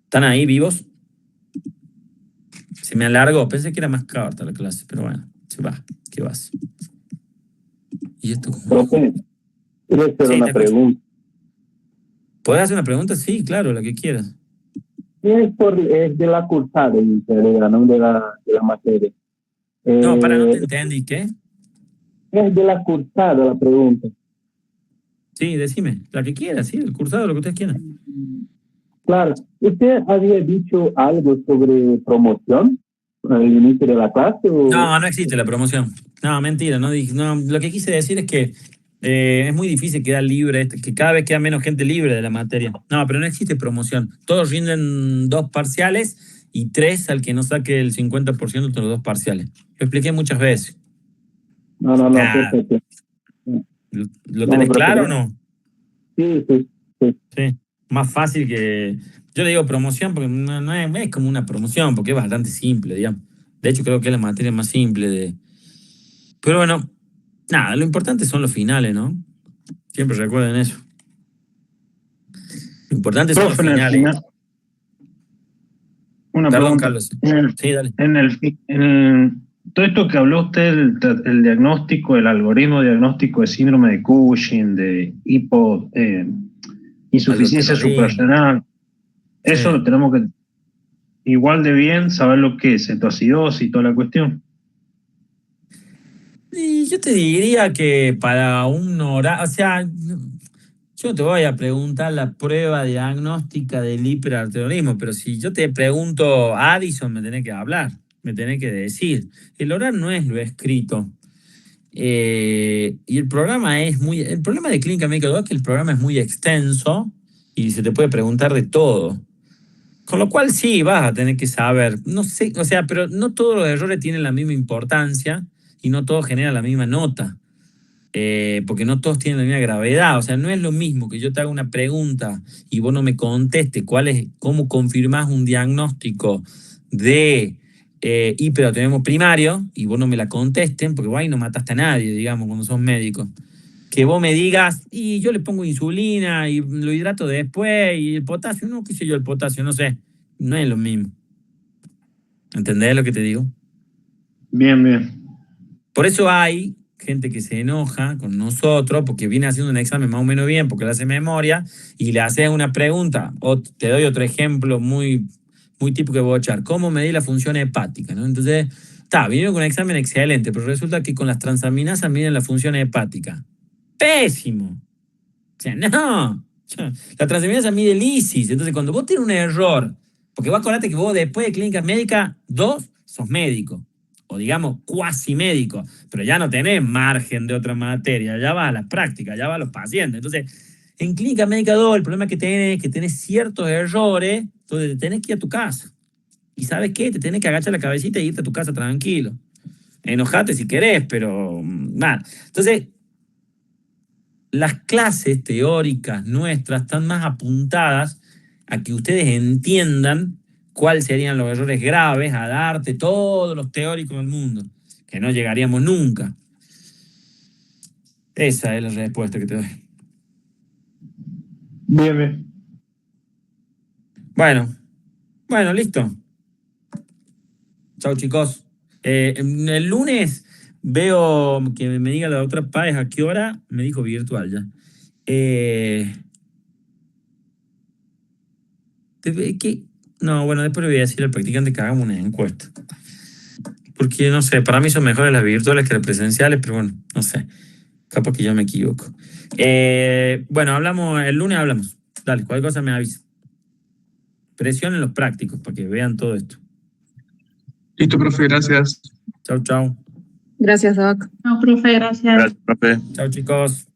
¿Están ahí vivos? Se me alargó. Pensé que era más corta la clase, pero bueno, se va. ¿Qué vas? ¿Y esto? Profe, quiero hacer una pregunta. ¿Puedes hacer una pregunta? Sí, claro, la que quieras. Es de la cursada entera, no de la materia. No, no te entendí. ¿Qué? Es de la cursada la pregunta. Sí, decime. La que quieras, sí, el cursado, lo que ustedes quieran. Claro. ¿Usted había dicho algo sobre promoción al inicio de la clase? ¿O? No existe la promoción. No, mentira. No, lo que quise decir es que es muy difícil quedar libre, que cada vez queda menos gente libre de la materia. No, pero no existe promoción. Todos rinden 2 parciales y 3 al que no saque el 50% de los 2 parciales. Lo expliqué muchas veces. No, perfecto. ¿Lo tenés claro o no? Sí. Sí. Más fácil que... Yo le digo promoción porque no es como una promoción, porque es bastante simple, digamos. De hecho, creo que es la materia más simple de... Pero bueno, nada, lo importante son los finales, ¿no? Siempre recuerden eso. Lo importante son los Profe, en el finales. final, una Perdón, pregunta. Carlos. Sí, dale. Todo esto que habló usted, el diagnóstico, el algoritmo diagnóstico de síndrome de Cushing, de insuficiencia Algoterrorismo. suprarrenal, eso Sí. lo tenemos que, igual de bien, saber lo que es cetoacidosis y toda la cuestión. Y yo te diría que para un horario, o sea, yo no te voy a preguntar la prueba diagnóstica del hiperarteriorismo, pero si yo te pregunto Addison, me tenés que hablar, me tenés que decir. El oral no es lo escrito. Y el problema de Clínica Médica es que el programa es muy extenso y se te puede preguntar de todo. Con lo cual sí, vas a tener que saber, no sé, o sea, pero no todos los errores tienen la misma importancia y no todos generan la misma nota, porque no todos tienen la misma gravedad. O sea, no es lo mismo que yo te haga una pregunta y vos no me contestes cómo confirmás un diagnóstico de hiperatiroidismo primario y vos no me la contesten, porque vos ahí no mataste a nadie, digamos, cuando sos médico. Que vos me digas, y yo le pongo insulina y lo hidrato después, y el potasio, no, qué sé yo, el potasio, no sé, no es lo mismo. ¿Entendés lo que te digo? Bien, bien. Por eso hay gente que se enoja con nosotros porque viene haciendo un examen más o menos bien, porque le hace memoria, y le haces una pregunta. O te doy otro ejemplo muy, muy típico de Bochar. ¿Cómo medir la función hepática? ¿No? Entonces, vinieron con un examen excelente, pero resulta que con las transaminasas miden la función hepática. ¡Pésimo! O sea, no. La transaminasa mide el ISIS. Entonces, cuando vos tenés un error, porque vos acordate que vos después de clínica médica 2 sos médico, o digamos cuasi médico, pero ya no tenés margen de otra materia, ya vas a las prácticas, ya vas a los pacientes. Entonces, en clínica médica 2, el problema que tenés es que tenés ciertos errores, entonces te tenés que ir a tu casa. ¿Y sabes qué? Te tenés que agachar la cabecita e irte a tu casa tranquilo. Enojate si querés, pero nada. Entonces, las clases teóricas nuestras están más apuntadas a que ustedes entiendan cuáles serían los errores graves, a darte todos los teóricos del mundo, que no llegaríamos nunca. Esa es la respuesta que te doy. Bien, bien. Bueno, listo. Chau, chicos. El lunes veo que me diga la doctora Páez a qué hora. Me dijo virtual ya. No, bueno, después le voy a decir al practicante que hagamos una encuesta. Porque, no sé, para mí son mejores las virtuales que las presenciales, pero bueno, no sé. Capaz que yo me equivoco. Bueno, el lunes hablamos. Dale, cualquier cosa me avisa. Presionen los prácticos para que vean todo esto. Listo, profe, gracias. Chau, chau. Gracias, Doc. No, profe, gracias. Gracias, profe. Chau, chicos.